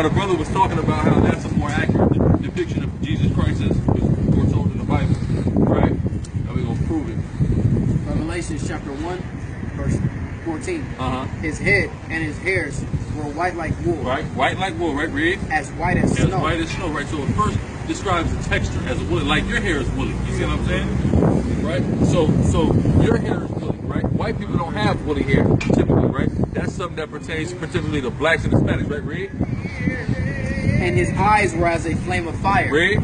the brother was talking about how that's a more accurate depiction of Jesus Christ as was foretold in the Bible, right? Now we're going to prove it. Revelation chapter 1, verse 14. His head and his hairs were white like wool. Right, white like wool, right? Read. As white as snow. As white as snow, right? So it first describes the texture as woolly, like your hair is woolly. You see what I'm saying? Right? So your hair is woolly, right? White people don't have woolly hair typically, right? That's something that pertains particularly to blacks and Hispanics, right? Read. And his eyes were as a flame of fire. Read.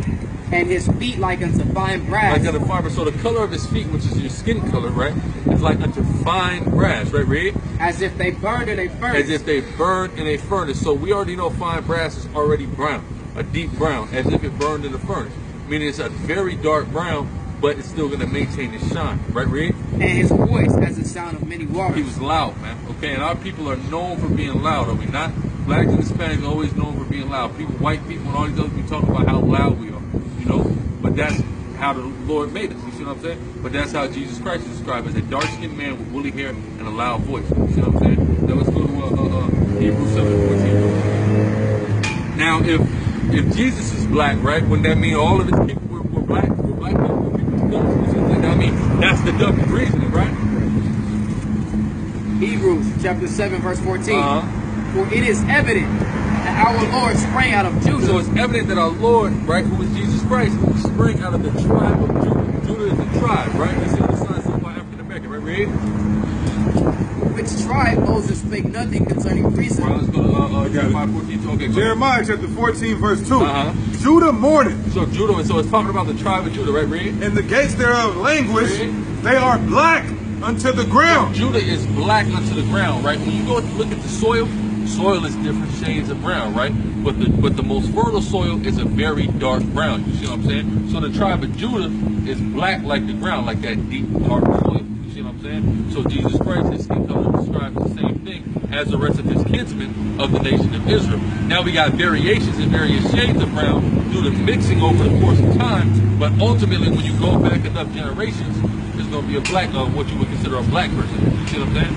And his feet like unto fine brass. Like unto fine brass. So the color of his feet, which is your skin color, right, is like unto fine brass, right? Read. As if they burned in a furnace. As if they burned in a furnace. So we already know fine brass is already brown, a deep brown, as if it burned in a furnace. Meaning it's a very dark brown, but it's still going to maintain its shine, right? Read. And his voice as the sound of many waters. He was loud, man. Okay, and our people are known for being loud, are we not? Blacks and Hispanics are always known for being loud. People, white people, and all these others be talking about how loud we are, you know. But that's how the Lord made us. You see what I'm saying? But that's how Jesus Christ is described, as a dark-skinned man with woolly hair and a loud voice. You see what I'm saying? Now let's go to Hebrews 7:14. Now, if Jesus is black, right? Wouldn't that mean all of his people were black? Were black people? Were people of color? You see what I'm saying? I mean, that's deductive reasoning, right? Hebrews chapter 7, verse 14. For it is evident that our Lord sprang out of Judah. So it's evident that our Lord, right, who is Jesus Christ, sprang out of the tribe of Judah. Judah is the tribe, right? You see the sign something about African American, right? Read. Which tribe Moses spake nothing concerning precept. Right, let's go to Jeremiah 14. Okay, Jeremiah chapter 14, verse 2. Judah mourneth. So Judah, so it's talking about the tribe of Judah, right? Read. And the gates thereof languish, they are black unto the ground. So Judah is black unto the ground, right? When you go look at the soil is different shades of brown, right? But the most fertile soil is a very dark brown. You see what I'm saying? So the tribe of Judah is black like the ground, like that deep dark soil. You see what I'm saying? So Jesus Christ, his skin color describes the same thing as the rest of his kinsmen of the nation of Israel. Now we got variations in various shades of brown due to mixing over the course of time, but ultimately when you go back enough generations, there's going to be a black, what you would consider a black person. You see what I'm saying?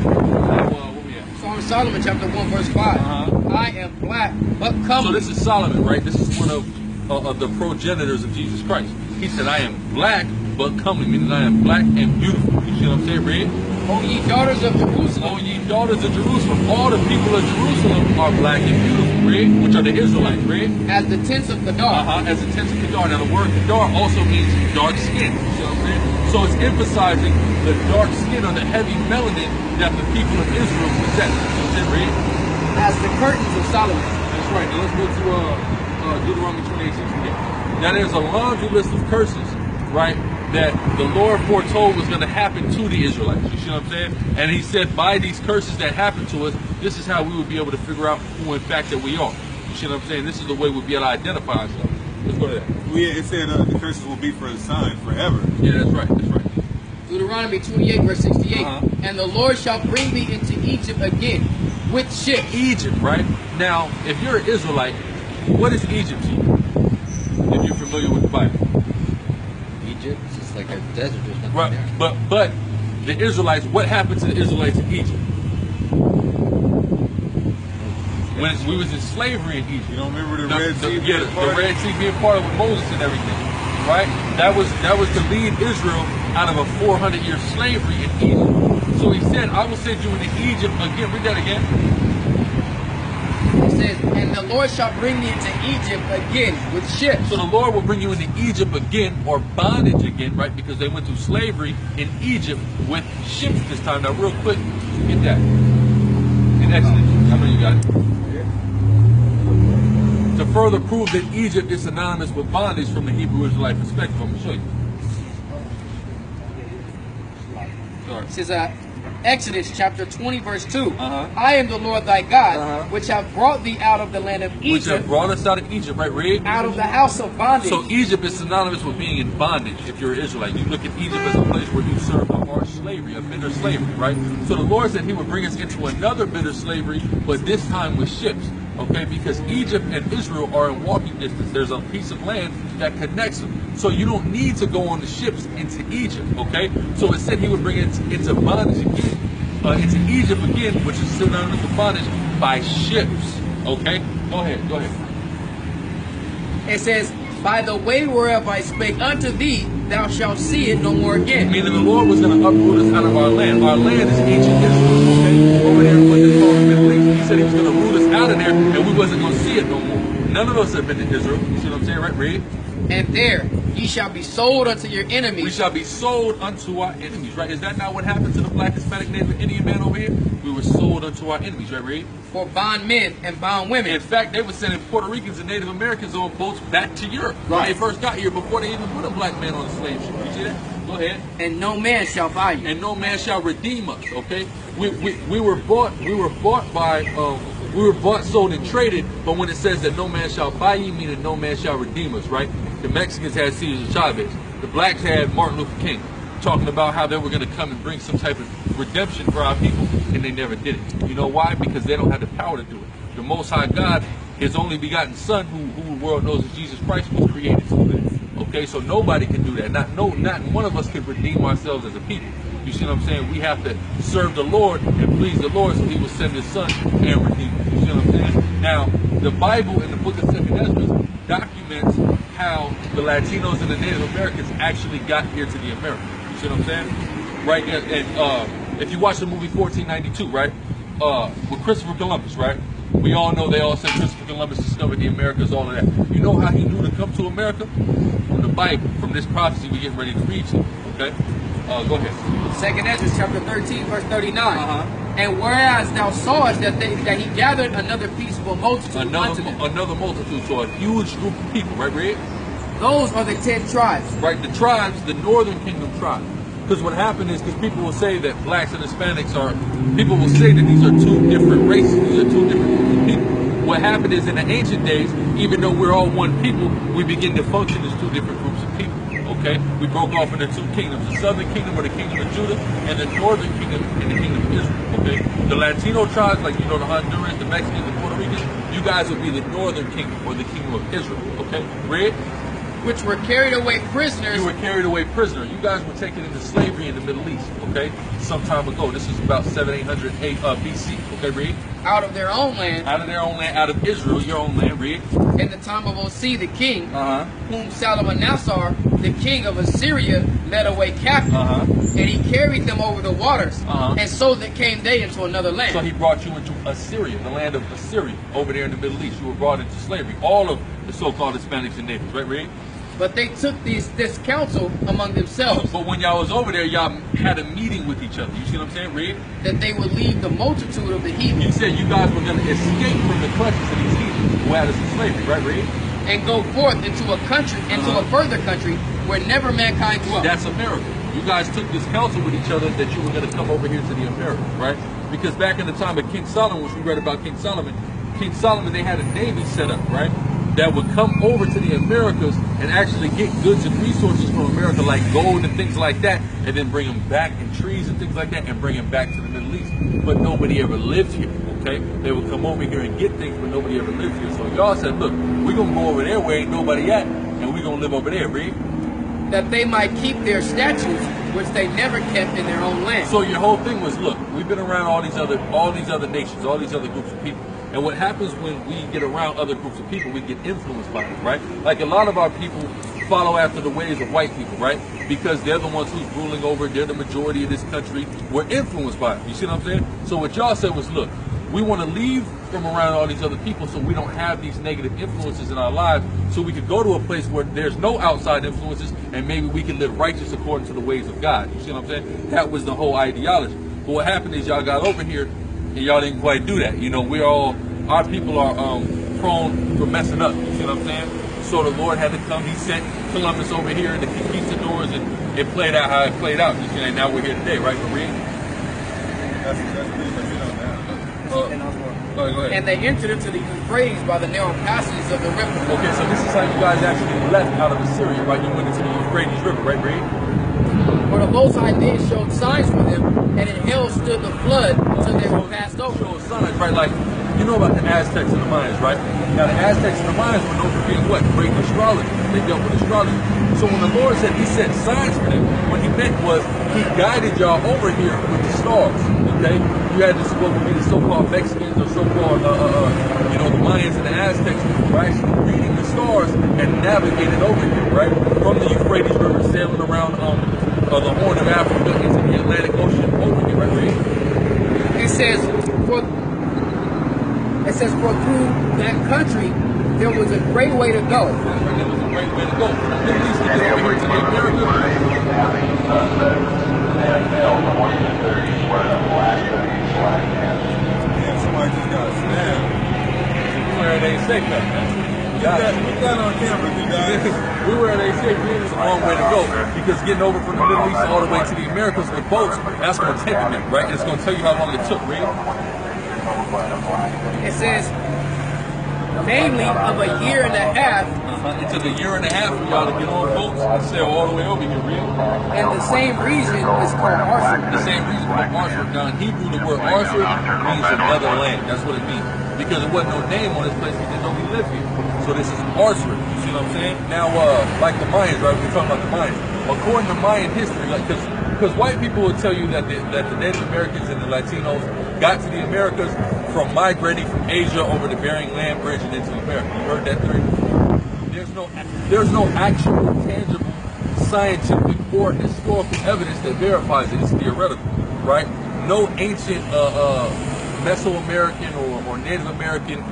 Song of Solomon chapter 1 verse 5. I am black but comely. So this is Solomon, right? This is one of the progenitors of Jesus Christ. He said, I am black but comely, meaning I am black and beautiful. You see what I'm saying, Read? O ye daughters of Jerusalem. O ye daughters of Jerusalem. All the people of Jerusalem are black and beautiful, Read? Which are the Israelites, Read? As the tents of Kedar. As the tents of Kedar. Now the word Kedar also means dark skin. You see what I'm saying? So it's emphasizing the dark skin or the heavy melanin that the people of Israel possess. So Read? As the curtains of Solomon. That's right. Now let's go to Deuteronomy 28:16. Now there's a laundry list of curses, right, that the Lord foretold was going to happen to the Israelites. You see what I'm saying? And he said, by these curses that happened to us, this is how we would be able to figure out who in fact that we are. You see what I'm saying? This is the way we'll be able to identify ourselves. Let's go to that. Well, yeah, it said the curses will be for a sign forever. Yeah, that's right. That's right. Deuteronomy 28 verse 68. And the Lord shall bring thee into Egypt again with ships. Egypt, right? Now, if you're an Israelite, what is Egypt to you? If you're familiar with the Bible. Egypt, it's just like a desert. There's nothing right. there. But the Israelites, what happened to the Israelites in Egypt? When we was in slavery in Egypt. You don't remember the Red Sea? The Red Sea being part of with Moses and everything, right? That was to lead Israel out of a 400-year slavery in Egypt. So he said, I will send you into Egypt again. Read that again. It says, and the Lord shall bring thee into Egypt again with ships. So the Lord will bring you into Egypt again, or bondage again, right? Because they went through slavery in Egypt with ships this time. Now real quick, get that. In Exodus. I know you got it. To further prove that Egypt is synonymous with bondage from the Hebrew Israelite perspective, I'm going to show you. It says, Exodus chapter 20 verse 2. I am the Lord thy God, which have brought thee out of the land of Egypt. Which have brought us out of Egypt, right? Read. Out of the house of bondage. So Egypt is synonymous with being in bondage if you're an Israelite. You look at Egypt as a place where you serve a harsh slavery, a bitter slavery, right? So the Lord said he would bring us into another bitter slavery, but this time with ships. Okay, because Egypt and Israel are in walking distance. There's a piece of land that connects them. So you don't need to go on the ships into Egypt, okay? So it said he would bring it into bondage again, into Egypt again, which is synonymous with bondage, by ships. Okay? Go ahead. Go ahead. It says, by the way whereof I spake unto thee, thou shalt see it no more again. Meaning the Lord was going to uproot us out of our land. Our land is ancient Israel, okay? Over there in what they call the Middle East. He said he was going to root us out of there, and we wasn't going to see it no more. None of us have been to Israel. You see what I'm saying, right? Read. And there ye shall be sold unto your enemies. We shall be sold unto our enemies, right? Is that not what happened to the black, Hispanic, Native, Indian man over here? We were sold unto our enemies, right? Read. For bondmen and bond women. In fact, they were sending Puerto Ricans and Native Americans on boats back to Europe when they first got here, before they even put a black man on a slave ship. You see that? Go ahead. And no man shall buy you. And no man shall redeem us. Okay, we were bought by we were bought, sold, and traded. But when it says that no man shall buy you, meaning no man shall redeem us, right? The Mexicans had Cesar Chavez. The blacks had Martin Luther King, talking about how they were going to come and bring some type of redemption for our people, and they never did it. You know why? Because they don't have the power to do it. The Most High God, His only begotten Son, who the world knows as Jesus Christ, was created to do it. Okay, so nobody can do that. Not one of us can redeem ourselves as a people. You see what I'm saying? We have to serve the Lord and please the Lord, so He will send His Son and redeem us. You see what I'm saying? Now, the Bible in the book of 2nd Ezra documents how the Latinos and the Native Americans actually got here to the Americas. You see what I'm saying? Right there. And if you watch the movie 1492, right? With Christopher Columbus, right? We all know they all said Christopher Columbus discovered the Americas, all of that. You know how he knew to come to America? From the Bible, from this prophecy we're getting ready to read to. Okay? Go ahead. 2nd Ezra chapter 13, verse 39. And whereas thou sawest that he gathered another peaceable multitude unto them. Another multitude, so a huge group of people, right, Red? Those are the 10 tribes. Right, the tribes, the Northern Kingdom tribes. Because what happened is, because people will say that blacks and Hispanics people will say that these are two different races, these are two different groups of people. What happened is, in the ancient days, even though we're all one people, we begin to function as two different groups of people. Okay, we broke off into two kingdoms: the Southern Kingdom, or the Kingdom of Judah, and the Northern Kingdom, and the Kingdom of Israel. Okay, the Latino tribes, like the Hondurans, the Mexicans, the Puerto Ricans, you guys would be the Northern Kingdom, or the Kingdom of Israel. Okay, Red. Which were carried away prisoners. You were carried away prisoner. You guys were taken into slavery in the Middle East. Okay, some time ago. This is about 700-800 BC. Okay, read. Out of their own land. Out of their own land. Out of Israel, your own land. Read. In the time of Osea the king, whom Salmanassar, the king of Assyria, led away captive, and he carried them over the waters, and so that came they into another land. So he brought you into Assyria, the land of Assyria, over there in the Middle East. You were brought into slavery. All of the so-called Hispanics and natives, right, Reed? But they took this counsel among themselves. But when y'all was over there, y'all had a meeting with each other. You see what I'm saying, Reed? That they would leave the multitude of the heathen. You said you guys were going to escape from the clutches of these heathen who had us in slavery, right, Reed? And go forth into a country, into a further country where never mankind dwelt. That's America. You guys took this counsel with each other that you were going to come over here to the Americas, right? Because back in the time of King Solomon, which we read about King Solomon, they had a navy set up, right? That would come over to the Americas and actually get goods and resources from America, like gold and things like that, and then bring them back, and trees and things like that, and bring them back to the Middle East. But nobody ever lived here, okay? They would come over here and get things, but nobody ever lived here. So y'all said, look, we're going to go over there where ain't nobody at, and we're going to live over there, Reed. That they might keep their statutes, which they never kept in their own land. So your whole thing was, look, we've been around all these other nations, all these other groups of people. And what happens when we get around other groups of people, we get influenced by them, right? Like a lot of our people follow after the ways of white people, right? Because they're the ones who's ruling over, they're the majority of this country. We're influenced by them. You see what I'm saying? So what y'all said was, look, we want to leave from around all these other people so we don't have these negative influences in our lives, so we could go to a place where there's no outside influences, and maybe we can live righteous according to the ways of God. You see what I'm saying? That was the whole ideology. But what happened is y'all got over here and y'all didn't quite do that. You know, our people are prone for messing up. You see what I'm saying? So the Lord had to come. He sent Columbus over here and the conquistadors, and it played out how it played out. You see, and now we're here today, right, Maria? That's pretty much it on that. Go ahead. And they entered into the Euphrates by the narrow passages of the river. Okay, so this is how you guys actually left out of Assyria, right? You went into the Euphrates River, right, Reed? For the Most High did show signs for them, and in hell stood the flood until they were passed over. Showed signs, right? Like You know about the Aztecs and the Mayans, right? Now the Aztecs and the Mayans were known for being what? Great astrologers. They dealt with astrology. So when the Lord said he sent signs for them, what he meant was he guided y'all over here with the stars. Okay? You had this what would be the so-called Mexicans or so-called you know, the Mayans and the Aztecs were actually reading the stars and navigating over here, right? From the Euphrates River, sailing around the Horn of Africa into the Atlantic Ocean over here, right? Right? It says for through that country there was a great way to go. There was a great way to go. From the Middle East to get over here to the America. Yeah, somebody just got snapped. Where they safe at, man. We got on camera, you guys. We were they safe. It's a long way to go because getting over from the Middle East all the way to the Americas with boats, that's going to take a minute, right? And it's going to tell you how long it took, really. It says, namely of a year and a half. It took a year and a half for y'all to get on boats and sail all the way over here, really. And the same reason is called Arthur. The same reason for Arthur. Now in Hebrew, the word Arthur means another land. That's what it means. Because there wasn't no name on this place, we didn't know we lived here. So this is Arthur. You see what I'm saying? Now, like the Mayans, right? We're talking about the Mayans. According to Mayan history, like because white people will tell you that the Native Americans and the Latinos got to the Americas from migrating from Asia over the Bering Land Bridge and into America. You heard that theory? There's no actual, tangible, scientific or historical evidence that verifies it. It's theoretical, right? No ancient Mesoamerican or Native American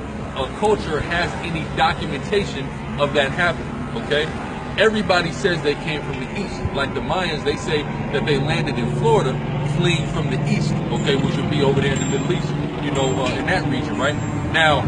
culture has any documentation of that happening, okay? Everybody says they came from the east. Like the Mayans, they say that they landed in Florida fleeing from the east, okay, which would be over there in the Middle East, you know, in that region, right? Now,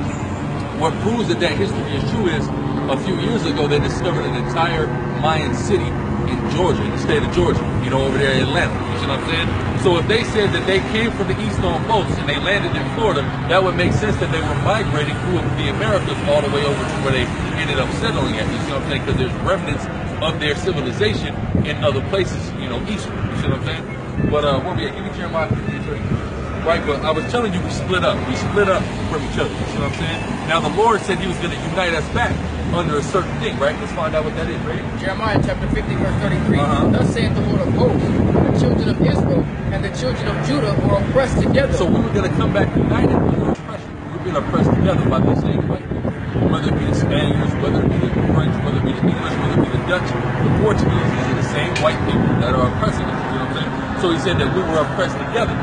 what proves that history is true is a few years ago they discovered an entire Mayan city in Georgia, in the state of Georgia, you know, over there in Atlanta. You see what I'm saying? So if they said that they came from the east on boats and they landed in Florida, that would make sense that they were migrating through the Americas all the way over to where they ended up settling at. You see what I'm saying? Because there's remnants of their civilization in other places, you know, eastward. You see what I'm saying? But where we at? Give me Jeremiah 15:30. Right, but I was telling you we split up. We split up from each other. You see what I'm saying? Now the Lord said he was going to unite us back under a certain thing, right? Let's find out what that is, right? Jeremiah chapter 50, verse 33. Thus saith the Lord of hosts, the children of Israel and the children of Judah were oppressed together. So we were going to come back united under oppression. We've been oppressed together by these same white people. Whether it be the Spaniards, whether it be the French, whether it be the English, whether it be the Dutch, the Portuguese, these are the same white people that are oppressing us. You know what I'm saying? So he said that we were oppressed together.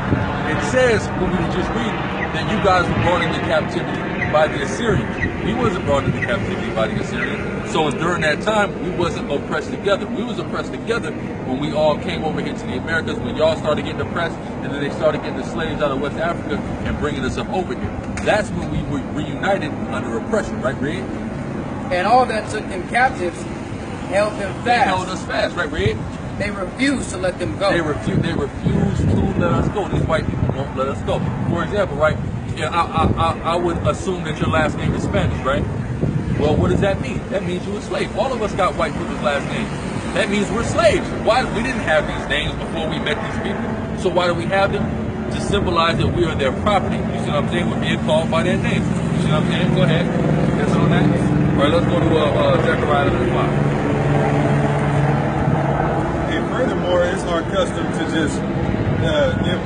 It says, when we were just reading, that you guys were brought into captivity by the Assyrians. We wasn't brought into captivity by the Assyrians. So during that time, we wasn't oppressed together. We was oppressed together when we all came over here to the Americas, when y'all started getting oppressed, and then they started getting the slaves out of West Africa and bringing us up over here. That's when we were reunited under oppression, right, Red? And all that took them captives held them fast. They held us fast, right, Red? They refused to let them go. They refused to let us go. These white people won't let us go. For example, right? Yeah, I would assume that your last name is Spanish, right? Well, what does that mean? That means you're a slave. All of us got white people's last names. That means we're slaves. Why? We didn't have these names before we met these people. So why do we have them? To symbolize that we are their property. You see what I'm saying? We're being called by their names. You see what I'm saying? Go ahead. That's on that. All right, let's go to Zechariah 5. Furthermore, it's our custom to just give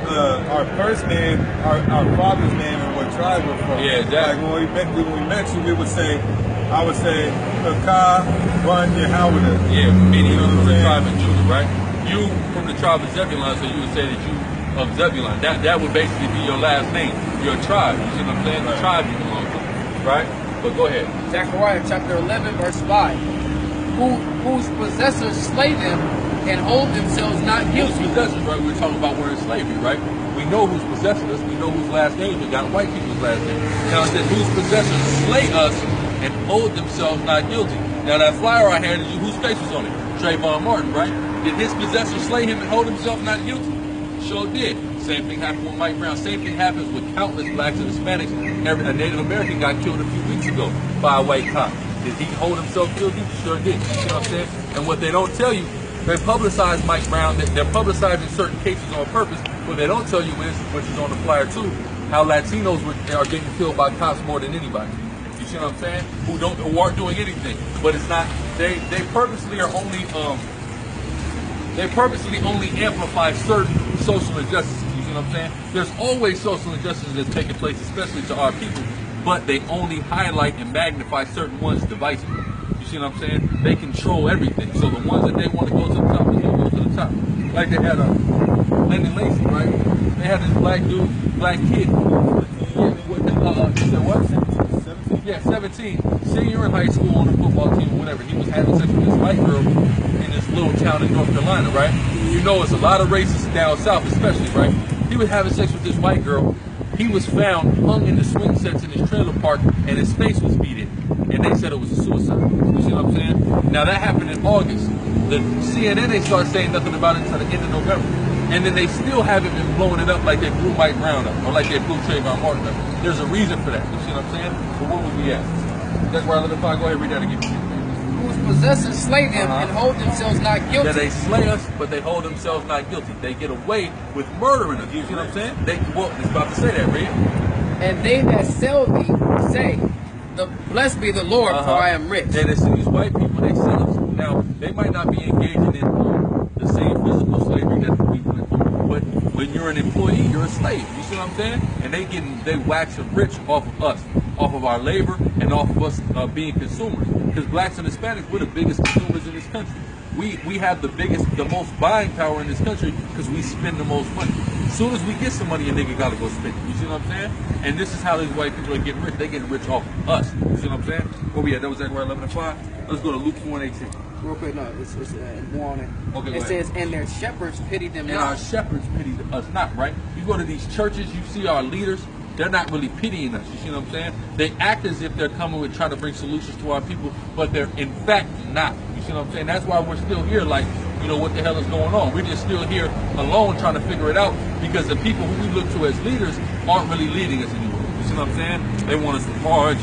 our first name, our father's name, and what tribe we're from. Yeah, exactly. Like when we met you, I would say, Kaka, Bun, Yehawada. Yeah, meaning you from the tribe of Judah, right? You from the tribe of Zebulon, so you would say that you of Zebulon. That would basically be your last name, your tribe. You see what I'm saying? The tribe you belong to, right? But go ahead. Zechariah chapter 11, verse 5. Whose possessors slay them and hold themselves not guilty. Whose possessors, right? We're talking about we're in slavery, right? We know who's possessing us. We know whose last name. We got white people's last name. Now it said whose possessors slay us and hold themselves not guilty. Now that flyer I handed you, whose face was on it? Trayvon Martin, right? Did his possessors slay him and hold himself not guilty? Sure did. Same thing happened with Mike Brown. Same thing happens with countless blacks and Hispanics. A Native American got killed a few weeks ago by a white cop. Did he hold himself guilty? Sure did. You see what I'm saying? And what they don't tell you, they publicize Mike Brown. They're publicizing certain cases on purpose. What they don't tell you is, which is on the flyer too, how Latinos are getting killed by cops more than anybody. You see what I'm saying? Who aren't doing anything. But it's not, they purposely are only, they purposely only amplify certain social injustices. You see what I'm saying? There's always social injustices that's taking place, especially to our people, but they only highlight and magnify certain ones divisive. You see what I'm saying? They control everything. So the ones that they want to go to the top, is going to go to the top. Like they had Lennon Lacey, right? They had this black dude, black kid. You said what? 17. Yeah, 17. Senior in high school on the football team or whatever. He was having sex with this white girl in this little town in North Carolina, right? You know, it's a lot of racists down south, especially, right? He was having sex with this white girl. He was found hung in the swing sets in his trailer park, and his face was beat in. And they said it was a suicide. You see what I'm saying? Now that happened in August. The CNN, they start saying nothing about it until the end of November. And then they still haven't been blowing it up like they blew Mike Brown up, or like they blew Trayvon Martin up. There's a reason for that. You see what I'm saying? So what would we at? That's where I let it go ahead and read that again. Whose possessors slay them and hold themselves not guilty. Yeah, they slay us, but they hold themselves not guilty. They get away with murdering us. You see what I'm saying? It's about to say that, read. And they that sell thee say, blessed be the Lord, for I am rich. And it's these white people, they sell us. Now, they might not be engaging in the same physical slavery that we went through, but when you're an employee, you're a slave. You see what I'm saying? And they waxing rich off of us, off of our labor, and off of us being consumers. Because blacks and Hispanics, we're the biggest consumers in this country. We have the most buying power in this country because we spend the most money. As soon as we get some money, a nigga gotta go spend it. You see what I'm saying? And this is how these white people are getting rich. They getting rich off of us. You see what I'm saying? Where we at? That was Zechariah 11 and 5. Let's go to Luke 4 and 18. Real quick, no, it's more on it. Okay, it says, and their shepherds pitied them and not. our shepherds pity us not, right? You go to these churches, you see our leaders, they're not really pitying us. You see what I'm saying? They act as if they're coming with trying to bring solutions to our people, but they're in fact not. You see what I'm saying? That's why we're still here like, you know, what the hell is going on? We're just still here alone trying to figure it out because the people who we look to as leaders aren't really leading us anywhere. You see what I'm saying? They want us to march.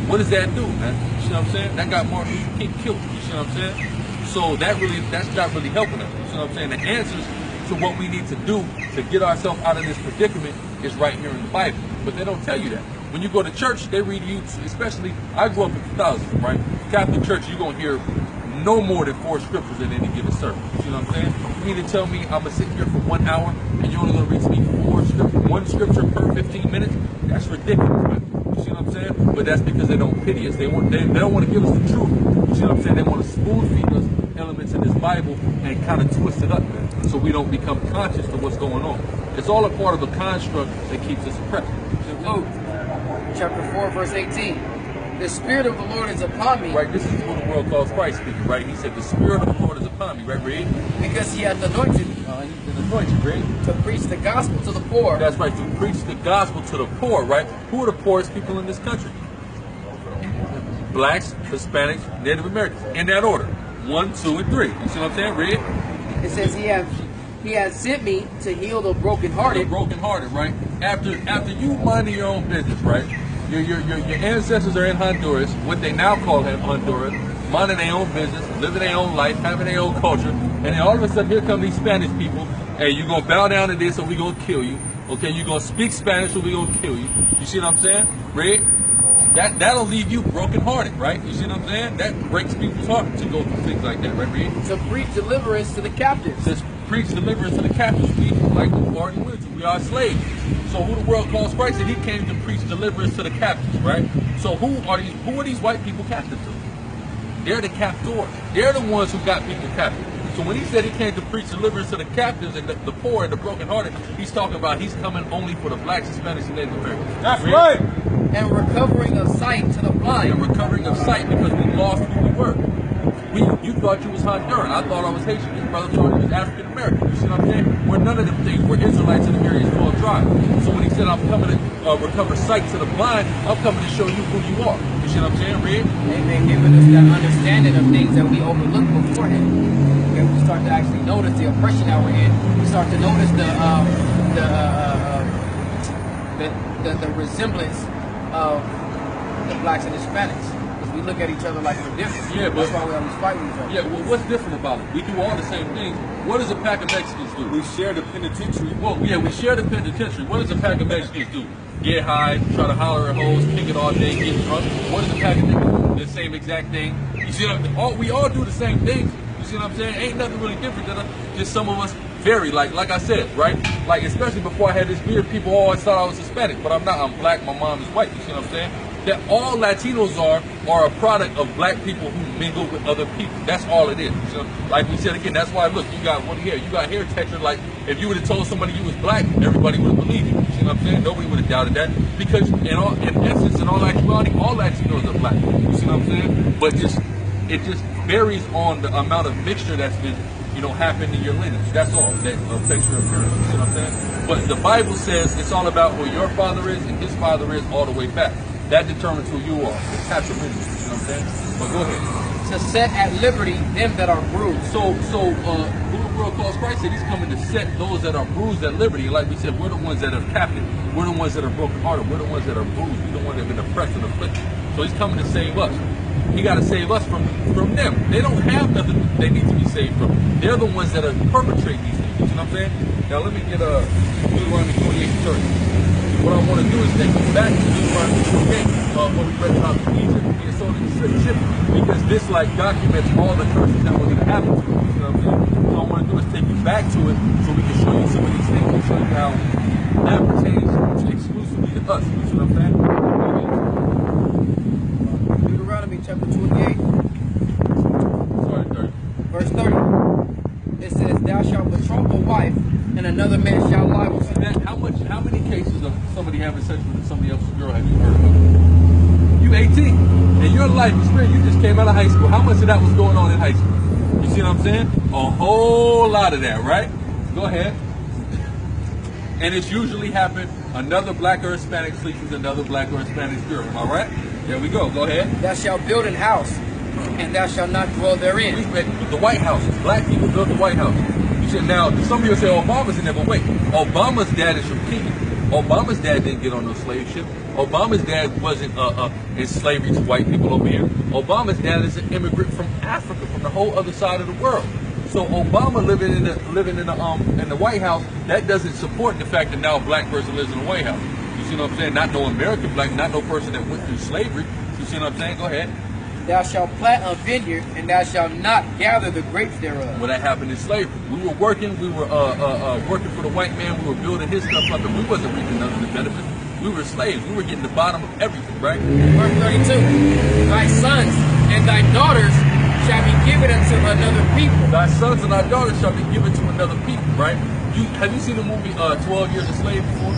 What does that do, man? You see what I'm saying? That got Martin Luther King killed. You see what I'm saying? So that's not really helping us. You see what I'm saying? The answers to what we need to do to get ourselves out of this predicament is right here in the Bible. But they don't tell you that. When you go to church, they read you, especially, I grew up in Catholicism, right? Catholic church, you're going to hear no more than 4 scriptures in any given service. You see what I'm saying? You mean to tell me I'm going to sit here for 1 hour and you're only going to read to me 1 scripture per 15 minutes? That's ridiculous, man. You see what I'm saying? But that's because they don't pity us. They don't want to give us the truth. You see what I'm saying? They want to spoon feed us elements in this Bible and kind of twist it up, man, so we don't become conscious of what's going on. It's all a part of a construct that keeps us oppressed. Luke chapter 4, verse 18. The Spirit of the Lord is upon me. Right, this is what the world calls Christ speaking, right? He said, the Spirit of the Lord is upon me, right, read? Because he hath anointed me. He's been anointed, read? To preach the gospel to the poor. That's right, to preach the gospel to the poor, right? Who are the poorest people in this country? Blacks, Hispanics, Native Americans, in that order. 1, 2, and 3. You see what I'm saying? Read. It says he has sent me to heal the brokenhearted. The brokenhearted, right? After you minding your own business, right? Your ancestors are in Honduras, what they now call Honduras, minding their own business, living their own life, having their own culture, and then all of a sudden here come these Spanish people, hey, you're gonna bow down to this or we're gonna kill you. Okay, you're gonna speak Spanish or we're gonna kill you. You see what I'm saying? Read. That'll leave you brokenhearted, right? You see what I'm saying? That breaks people's heart to go through things like that, right, Reed? To preach deliverance to the captives. To preach deliverance to the captives. We, like we already went to, we are slaves. So who the world calls Christ, and he came to preach deliverance to the captives, right? So who are these white people captive to? They're the captors. They're the ones who got people captive. So when he said he came to preach deliverance to the captives and the poor and the brokenhearted, he's talking about he's coming only for the blacks, Hispanics, and Native Americans. That's right. And recovering of sight to the blind. And recovering of sight because we lost who we were. You thought you was Honduran. I thought I was Haitian. Your brother thought he was African American. You see what I'm saying? We're none of them things. We're Israelites in the areas 12 tribes. So when he said I'm coming to recover sight to the blind, I'm coming to show you who you are. You see what I'm saying, Reed? Amen. Giving us that understanding of things that we overlooked beforehand. Okay, we start to actually notice the oppression that we're in. We start to notice the resemblance of the blacks and Hispanics. Because we we look at each other like we're different. Yeah, but that's why we always fight with each other. Yeah, well, what's different about it? We do all the same things. What does a pack of Mexicans do? We share the penitentiary. Well, yeah, we share the penitentiary. What does a pack of Mexicans do? Get high, try to holler at hoes, kick it all day, get drunk. What does a pack of niggas do? The same exact thing. You see, we all do the same things. You see what I'm saying? Ain't nothing really different than just some of us vary. Like I said, right? Like, especially before I had this beard, people always thought I was Hispanic, but I'm not. I'm black. My mom is white. You see what I'm saying? That all Latinos are a product of black people who mingle with other people. That's all it is. So, like we said again, that's why, look, you got one hair. You got hair texture. Like, if you would have told somebody you was black, everybody would have believed you. You see what I'm saying? Nobody would have doubted that. Because in essence, in all actuality, all Latinos are black. You see what I'm saying? But it just varies on the amount of mixture that's been, happened in your lineage. That's all that affects your appearance. You see what I'm saying? But the Bible says it's all about who your father is and his father is all the way back. That determines who you are. It's patrilineal. You know what I'm saying? But go ahead. To set at liberty them that are bruised. So who the world calls Christ said he's coming to set those that are bruised at liberty. Like we said, we're the ones that are captive. We're the ones that are brokenhearted. We're the ones that are bruised. We're the ones that have been oppressed and afflicted. So he's coming to save us. He got to save us from them. They don't have nothing they need to be saved from. They're the ones that are perpetrating these things. You know what I'm saying? Now let me get Deuteronomy 28:30. What I want to do is take you back to Deuteronomy 28, when we read about Egypt being sold into slave because this documents all the curses that were going to happen to us. You know what I'm saying? So what I want to do is take you back to it so we can show you some of these things and show you how that pertains exclusively to us. You see what I'm saying? Deuteronomy chapter 28. Sorry, 30. Verse 30. It says, "Thou shalt betroth a wife, and another man shall lie with her." How many cases of somebody having sex with somebody else's girl have you heard of? You 18. In your life experience, you just came out of high school. How much of that was going on in high school? You see what I'm saying? A whole lot of that, right? Go ahead. And it's usually happened, another black or Hispanic sleeps with another black or Hispanic girl. Am I right? There we go. Go ahead. "Thou shalt build an house, and thou shalt not dwell therein." The White House. Black people built the White House. Now, some people say Obama's in there, but wait. Obama's dad is from Kenya. Obama's dad didn't get on no slave ship. Obama's dad wasn't in slavery to white people over here. Obama's dad is an immigrant from Africa, from the whole other side of the world. So Obama living in the White House, that doesn't support the fact that now a black person lives in the White House. You see what I'm saying? Not no American black, not no person that went through slavery. You see what I'm saying? Go ahead. "Thou shalt plant a vineyard, and thou shalt not gather the grapes thereof." Well, that happened in slavery. We were working working for the white man. We were building his stuff up, and we wasn't reaping none of the benefits. We were slaves. We were getting the bottom of everything, right? Verse 32. "Thy sons and thy daughters shall be given unto another people." Thy sons and thy daughters shall be given to another people, right? Have you seen the movie 12 Years a Slave before?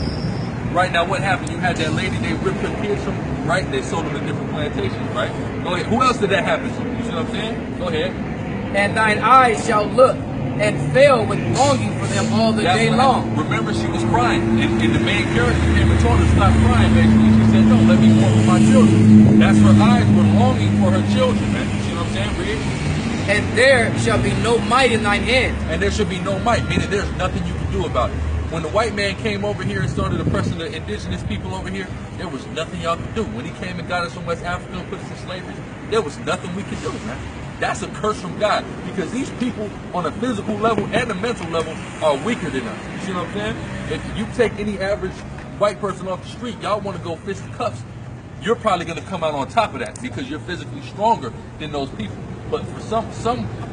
Right, now what happened? You had that lady, they ripped her kids from, right? They sold them to different plantations, right? Go ahead. Who else did that happen to? You see what I'm saying? Go ahead. "And thine eyes shall look and fail with longing for them all the day long." Remember, she was crying, and the main character came and told her to stop crying, basically. She said, "No, let me mourn for my children." That's her eyes were longing for her children, man. You see what I'm saying? Read. "And there shall be no might in thine hand." And there should be no might, meaning there's nothing you can do about it. When the white man came over here and started oppressing the indigenous people over here, there was nothing y'all could do. When he came and got us from West Africa and put us in slavery, there was nothing we could do, man. That's a curse from God, because these people on a physical level and a mental level are weaker than us. You see what I'm saying? If you take any average white person off the street, y'all want to go fist cuffs, you're probably going to come out on top of that because you're physically stronger than those people. But for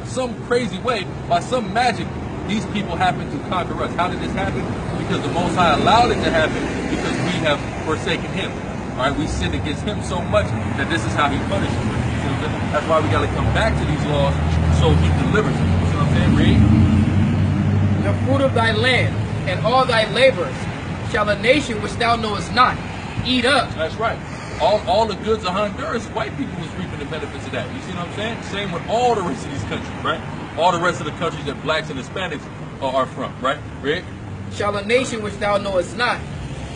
some crazy way, by some magic, these people happen to conquer us. How did this happen? Because the Most High allowed it to happen because we have forsaken Him. All right, we sinned against Him so much that this is how He punishes us. You know what I'm saying? That's why we got to come back to these laws so He delivers us. You know what I'm saying? Read. "The fruit of thy land and all thy labors shall a nation which thou knowest not eat up." That's right. All the goods of Honduras, white people was reaping the benefits of that. You see what I'm saying? Same with all the rest of these countries, right? All the rest of the countries that blacks and Hispanics are from, right? Read. "Shall a nation which thou knowest not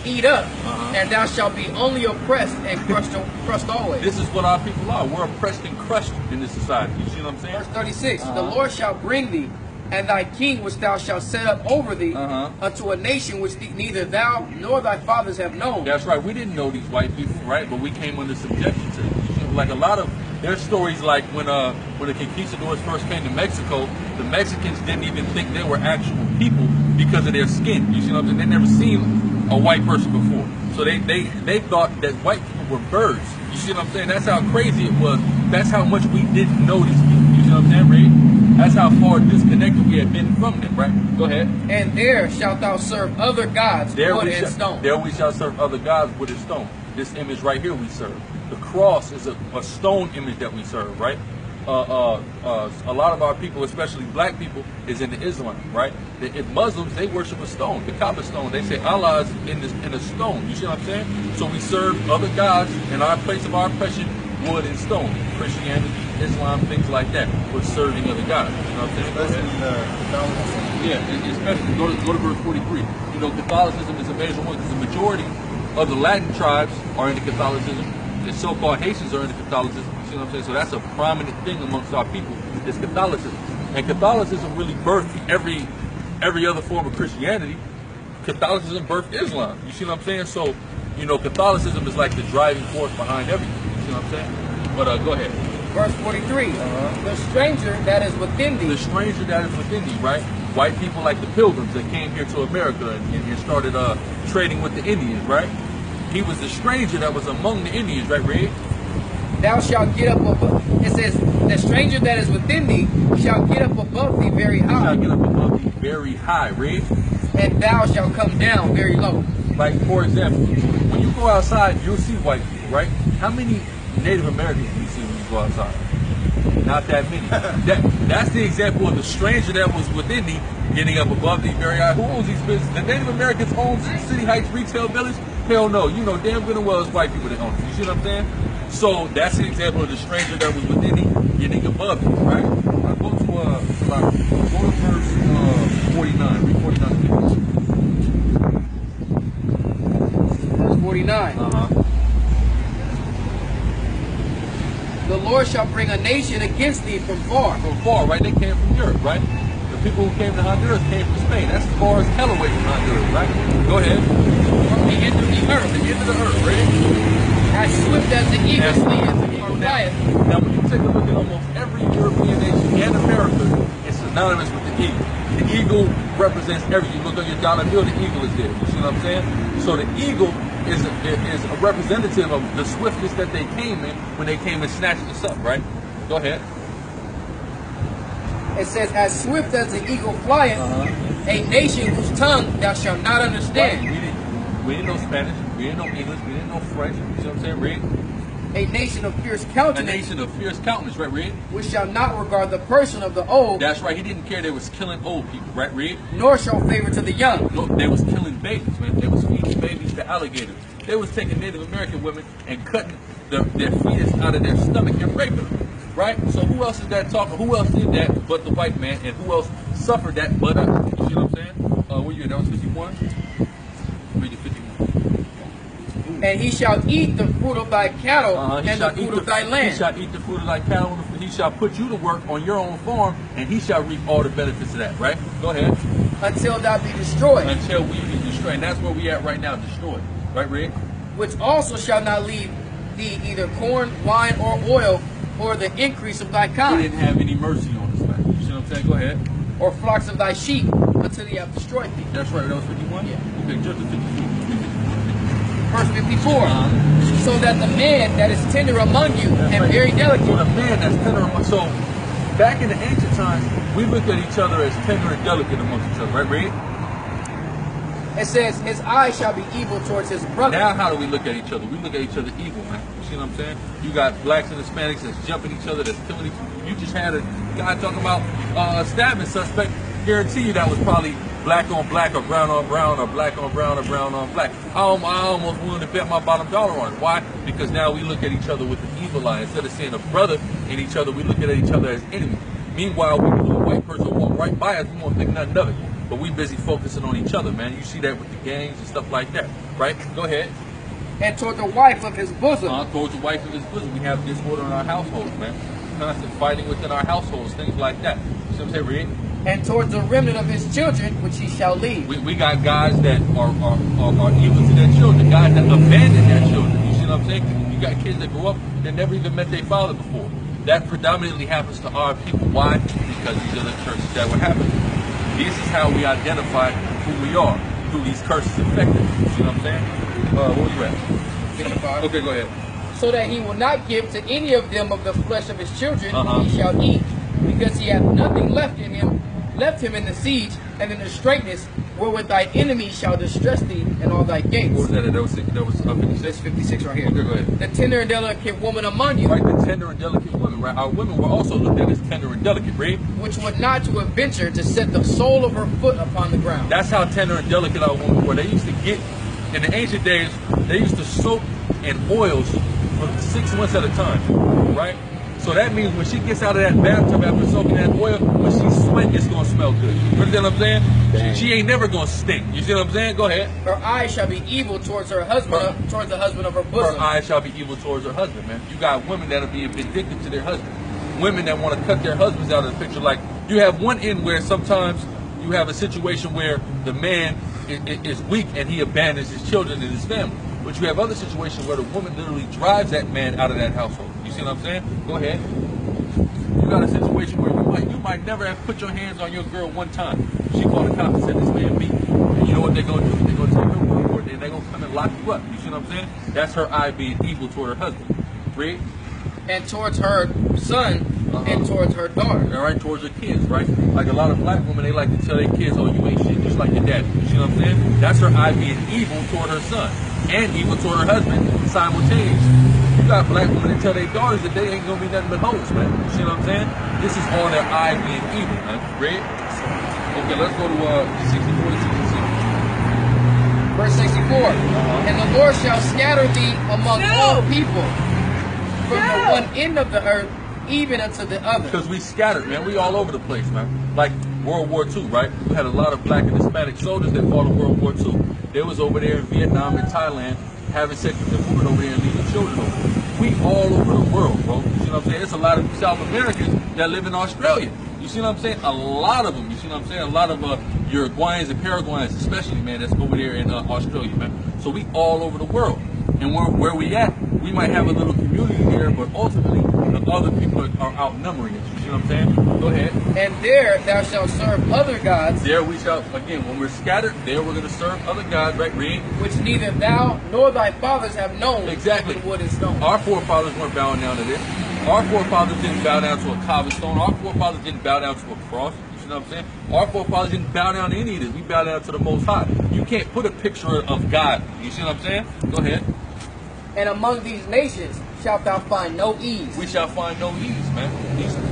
eat up, and thou shalt be only oppressed and crushed always." This is what our people are. We're oppressed and crushed in this society. You see what I'm saying? Verse 36. "The Lord shall bring thee, and thy king which thou shalt set up over thee, unto a nation which neither thou nor thy fathers have known." That's right. We didn't know these white people, right? But we came under subjection to them. Like a lot of There's stories like when the conquistadors first came to Mexico, the Mexicans didn't even think they were actual people because of their skin. You see what I'm saying? They never seen a white person before. So they thought that white people were birds. You see what I'm saying? That's how crazy it was. That's how much we didn't know these people. You see what I'm saying, Reed? That's how far disconnected we had been from them, right? Go ahead. And there shalt thou serve other gods, wood and stone. There we shall serve other gods, wood and stone. This image right here we serve. The cross is a stone image that we serve, right? A lot of our people, especially black people, is into Islam, right? Muslims, they worship a stone, the Kaaba stone. They say Allah is in a stone. You see what I'm saying? So we serve other gods in our place of our oppression, wood and stone. Christianity, Islam, things like that. We're serving other gods. You know what I'm saying? Especially Yeah, especially go to verse 43. You know, Catholicism is a major one because the majority of the Latin tribes are into Catholicism. The so-called Haitians are into Catholicism. You see what I'm saying? So that's a prominent thing amongst our people is Catholicism. And Catholicism really birthed every other form of Christianity. Catholicism birthed Islam. You see what I'm saying? So, you know, Catholicism is like the driving force behind everything. You see what I'm saying? But go ahead. Verse 43. The stranger that is within thee. The stranger that is within thee, right? White people like the Pilgrims that came here to America and started trading with the Indians, right? He was the stranger that was among the Indians, right, Red? Thou shalt get up above. It says, the stranger that is within thee shall get up above thee very high. Shall get up above thee very high, Red. And thou shalt come down very low. Like, for example, when you go outside, you'll see white people, right? How many Native Americans do you see when you go outside? Not that many. That's the example of the stranger that was within thee getting up above thee very high. Who owns these businesses? The Native Americans own City Heights Retail Village? Hell no. You know damn good and well it's white people that own it. You see what I'm saying? So that's the example of the stranger that was within thee getting above thee, right? Go to verse 49. Read 49. Verse 49. The Lord shall bring a nation against thee from far. From far, right? They came from Europe, right? The people who came to Honduras came from Spain. That's as far as hell away from Honduras, right? Go ahead. From the end of the earth. The end of the earth, right? As swift as the eagle fleeth or flieth. Now, when you take a look at almost every European nation and America, it's synonymous with the eagle. The eagle represents everything. You look on your dollar bill, the eagle is there. You see what I'm saying? So the eagle is a representative of the swiftness that they came in when they came and snatched us up, right? Go ahead. It says, as swift as the eagle flieth, a nation whose tongue thou shalt not understand. Right. We didn't know Spanish, we didn't know English, we didn't know French. You see what I'm saying? Read. A nation of fierce countenance. A nation of fierce countenance, right? Read. Which shall not regard the person of the old. That's right. He didn't care they was killing old people, right? Read. Nor show favor to the young. No, they was killing babies, man. They was feeding babies to alligators. They was taking Native American women and cutting their fetus out of their stomach and raping them, right? So who else is that talking? Who else did that but the white man? And who else suffered that but us? You see what I'm saying? Were you? That was 51. Read it 51. And he shall eat the fruit of thy cattle and the fruit of thy land. He shall eat the fruit of thy cattle. He shall put you to work on your own farm, and he shall reap all the benefits of that. Right? Go ahead. Until thou be destroyed. Until we be destroyed. And that's where we at right now, destroyed. Right, Rick? Which also shall not leave thee either corn, wine, or oil, or the increase of thy kind. He didn't have any mercy on us, man. You see what I'm saying? Go ahead. Or flocks of thy sheep, until he have destroyed thee. That's right. That was 51? Yeah. Okay, just the 54. Verse 54. So that the man that is tender among you and very delicate. So the man that's tender among. So back in the ancient times, we looked at each other as tender and delicate amongst each other, right, Reed? It says his eye shall be evil towards his brother. Now how do we look at each other? We look at each other evil, man. You see what I'm saying? You got blacks and Hispanics that's jumping each other, that's killing each other. You just had a guy talking about a stabbing suspect. Guarantee you that was probably black on black or brown on brown or black on brown or brown on black. I almost willing to bet my bottom dollar on it. Why? Because now we look at each other with an evil eye. Instead of seeing a brother in each other, we look at each other as enemies. Meanwhile, when a white person walk right by us, we won't think nothing of it. But we busy focusing on each other, man. You see that with the gangs and stuff like that, right? Go ahead. And toward the wife of his bosom. Towards the wife of his bosom. We have disorder in our households, man. Constant fighting within our households, things like that. You see what I'm saying, Reed? And towards the remnant of his children, which he shall leave. We got guys that are evil to their children, guys that abandon their children. You see what I'm saying? You got kids that grow up that never even met their father before. That predominantly happens to our people. Why? Because these are the curses that were happening. This is how we identify who we are, through these curses affecting us. You see what I'm saying? Where you at? 55. Okay, go ahead. So that he will not give to any of them of the flesh of his children whom he shall eat, because he hath nothing left him in the siege and in the straitness, wherewith thy enemies shall distress thee in all thy gates. What was that? That was 56. That's 56 right here. Okay, go ahead. The tender and delicate woman among you, Right, the tender and delicate women, right? Our women were also looked at as tender and delicate, right? which would not to adventure to set the sole of her foot upon the ground. That's how tender and delicate our women were. They used to get, in the ancient days, they used to soak in oils for 6 months at a time, right? So that means when she gets out of that bathtub after soaking that oil, when she sweat, it's gonna smell good. You understand what I'm saying? Dang. She ain't never gonna stink. You see what I'm saying? Go ahead. Her eyes shall be evil towards her husband, towards the husband of her bosom. Her eyes shall be evil towards her husband, man. You got women that'll be vindictive to their husband. Women that want to cut their husbands out of the picture. Like, you have one end where sometimes you have a situation where the man is weak and he abandons his children and his family. But you have other situations where the woman literally drives that man out of that household. You see what I'm saying? Go ahead. You got a situation where you might never have put your hands on your girl one time. She called the cops and said this man beat. And you know what they're gonna do? They're gonna take her word for it, and they're gonna come and lock you up. You see what I'm saying? That's her eye being evil toward her husband. Read. And towards her son and towards her daughter. All right, towards her kids, right? Like a lot of black women, they like to tell their kids, "Oh, you ain't shit," just like your daddy. You see what I'm saying? That's her eye being evil toward her son and evil toward her husband simultaneously. You got black women that tell their daughters that they ain't gonna be nothing but hoes, man. You see what I'm saying? This is all their eye being evil, man. Read. Okay, let's go to 64 to 66. Verse 64. And the Lord shall scatter thee among all people, from the one end of the earth even unto the other. Because we scattered, man. We all over the place, man. Like World War II, right? We had a lot of black and Hispanic soldiers that fought in World War II. They was over there in Vietnam and Thailand having sex with their women over there and leaving children over there. We all over the world, bro. You see what I'm saying? There's a lot of South Americans that live in Australia. You see what I'm saying? A lot of them. You see what I'm saying? A lot of Uruguayans and Paraguayans, especially, man, that's over there in Australia, man. So we all over the world. And where we at, we might have a little community here, but ultimately the other people are outnumbering us. You see what I'm saying? Go ahead. And there thou shalt serve other gods. There we shall, again, when we're scattered, there we're going to serve other gods, right? Read. Which neither thou nor thy fathers have known. Exactly. Wood and stone. Our forefathers weren't bowing down to this. Our forefathers didn't bow down to a carved stone. Our forefathers didn't bow down to a cross. You know what I'm saying? Our forefathers didn't bow down to any of this. We bow down to the Most High. You can't put a picture of God. You see what I'm saying? Go ahead. And among these nations shalt thou find no ease. We shall find no ease, man.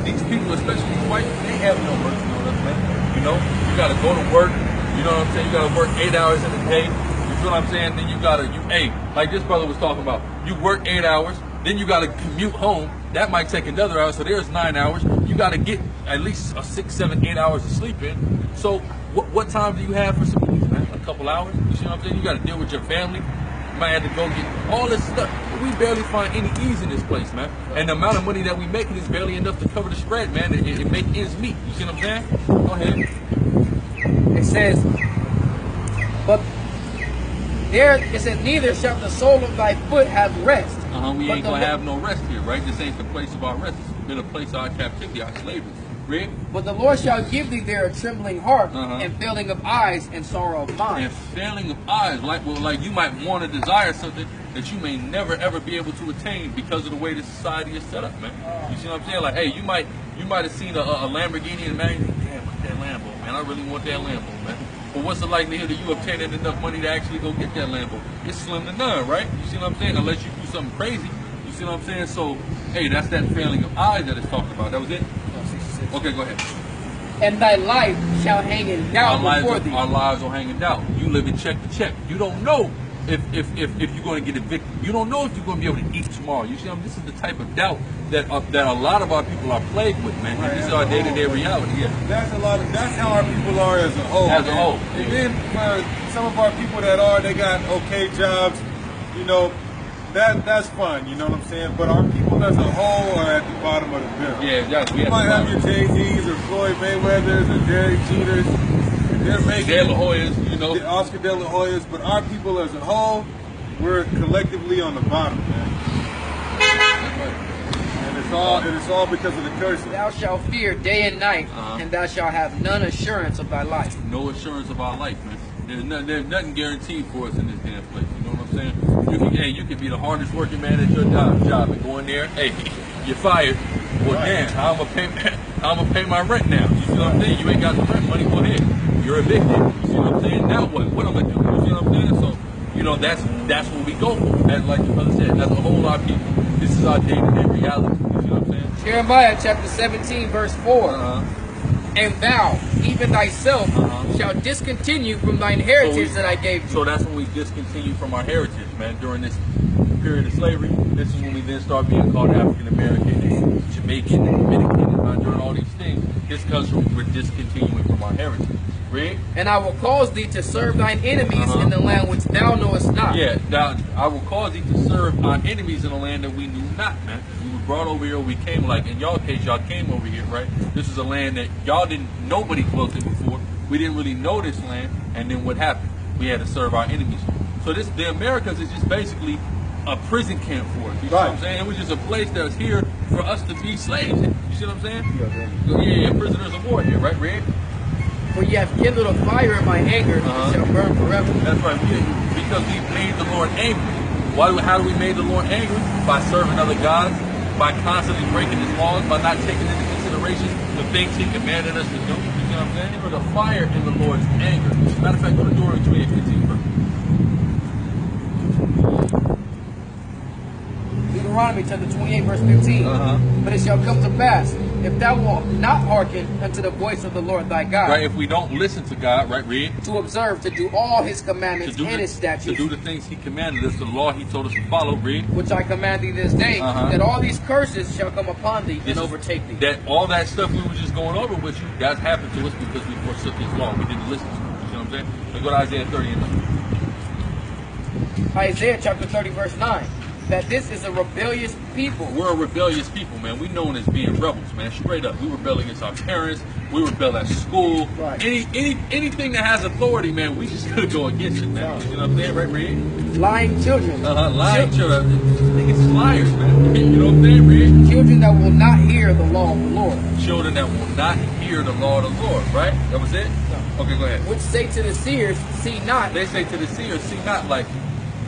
These people, especially these white, they have no mercy on us, man. You know, you got to go to work. You know what I'm saying? You got to work 8 hours in a day. You feel what I'm saying? Then you got to, like this brother was talking about. You work 8 hours, then you got to commute home. That might take another hour, so there's 9 hours. You got to get at least 6, 7, 8 hours of sleep in. So what time do you have for some ease, man? A couple hours? You see what I'm saying? You got to deal with your family. You might have to go get all this stuff. We barely find any ease in this place, man. And the amount of money that we making is barely enough to cover the spread, man. It make ends meet. You see what I'm saying? Go ahead. It says, but there it says, neither shall the sole of thy foot have rest. We ain't gonna have no rest here, right? This ain't the place of our rest. This has been a place of our captivity, our slavery. Read. But the Lord shall give thee there a trembling heart, and failing of eyes, and sorrow of mind. And failing of eyes, like you might want to desire something that you may never ever be able to attain because of the way the society is set up, man. You see what I'm saying? Like, hey, you might have seen a Lamborghini and man, damn, what's that Lambo, man? I really want that Lambo, man. But what's the likelihood of you obtaining enough money to actually go get that Lambo? It's slim to none, right? You see what I'm saying? Unless you do something crazy. You see what I'm saying? So, hey, that's that failing of eyes that it's talking about. That was it? Okay, go ahead. And thy life shall hang in doubt before thee. Our lives will hang in doubt. You live in check to check. You don't know if you're going to get evicted. You don't know if you're going to be able to eat tomorrow. You see, this is the type of doubt that a lot of our people are plagued with, man. This is our day-to-day reality. Yeah. That's how our people are as a whole. As a whole. And then for some of our people they got okay jobs, you know, that's fun, you know what I'm saying? But our people as a whole are at the bottom of the barrel. Yeah, exactly. You might have your Jay-Z's or Floyd Mayweathers or Derek Jeters. They're making De La Hoyas, you know. Oscar De La Hoyas, but our people as a whole, we're collectively on the bottom, man. And it's all because of the curses. Thou shalt fear day and night, and thou shalt have none assurance of thy life. No assurance of our life, man. There's nothing guaranteed for us in this damn place. You know what I'm saying? You can be the hardest working man at your job and go in there, hey, you're fired. Well, damn, how I'm gonna pay my rent now? You see what I'm saying? You ain't got the rent money. Well, hey, you're evicted. You see what I'm saying? Now what? What am I gonna do? You see what I'm saying? So, you know, that's what we go for. As like the brother said, that's a whole lot of people. This is our day-to-day reality. You see what I'm saying? Jeremiah chapter 17, verse 4. And thou, even thyself, shalt discontinue from thine heritage that I gave you. So that's when we discontinue from our heritage, man. During this period of slavery, this is when we then start being called African American and Jamaican and Dominican and during all these things. This comes from we're discontinuing from our heritage. Read. And I will cause thee to serve thine enemies in the land which thou knowest not. Yeah, now I will cause thee to serve our enemies in a land that we knew not, man. We were brought over here, we came like, in y'all case, y'all came over here, right? This is a land that y'all nobody dwelt in before. We didn't really know this land, and then what happened? We had to serve our enemies. So the Americas is just basically a prison camp for us. You see what I'm saying? It was just a place that was here for us to be slaves in. You see what I'm saying? Yeah, prisoners of war here, right, Red? For ye have kindled a fire in my anger, it shall burn forever. That's right, because we made the Lord angry. How do we make the Lord angry? By serving other gods, by constantly breaking his laws, by not taking into consideration the things he commanded us to do. You see what I'm saying? There was a fire in the Lord's anger. Matter of fact, go to Deuteronomy 28:15 first. Deuteronomy chapter 28, verse 15. But it shall come to pass, if thou wilt not hearken unto the voice of the Lord thy God. Right, if we don't listen to God, right, read. To observe, to do all his commandments and his statutes. To do the things he commanded us, the law he told us to follow, read. Which I command thee this day, that all these curses shall come upon thee and overtake thee. That all that stuff we were just going over with you, that's happened to us because we forsook his law. We didn't listen to him. You see what I'm saying? Let's go to Isaiah 30 and 9. Isaiah chapter 30, verse 9. That this is a rebellious people. We're a rebellious people, man. We known as being rebels, man. Straight up. We rebel against our parents. We rebel at school. Right. Anything that has authority, man, we just gonna go against it, man. You know what I'm saying? Right, Red? Lying children. Lying children. Niggas liars, man. You know what I'm saying, Red? Children that will not hear the law of the Lord. Children that will not hear the law of the Lord, right? That was it? No. Okay, go ahead. Which say to the seers, see not. They say to the seers, see not. Like,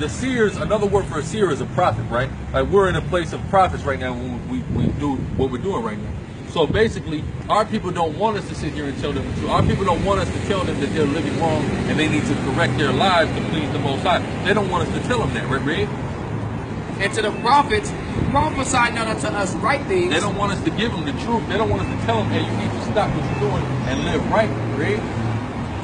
the seers, another word for a seer is a prophet, right? Like, we're in a place of prophets right now when we do what we're doing right now. So basically, our people don't want us to sit here and tell them the truth. Our people don't want us to tell them that they're living wrong and they need to correct their lives to please the Most High. They don't want us to tell them that, right, Red? And to the prophets, prophesy not unto us right things. They don't want us to give them the truth. They don't want us to tell them, hey, you need to stop what you're doing and live right, Red?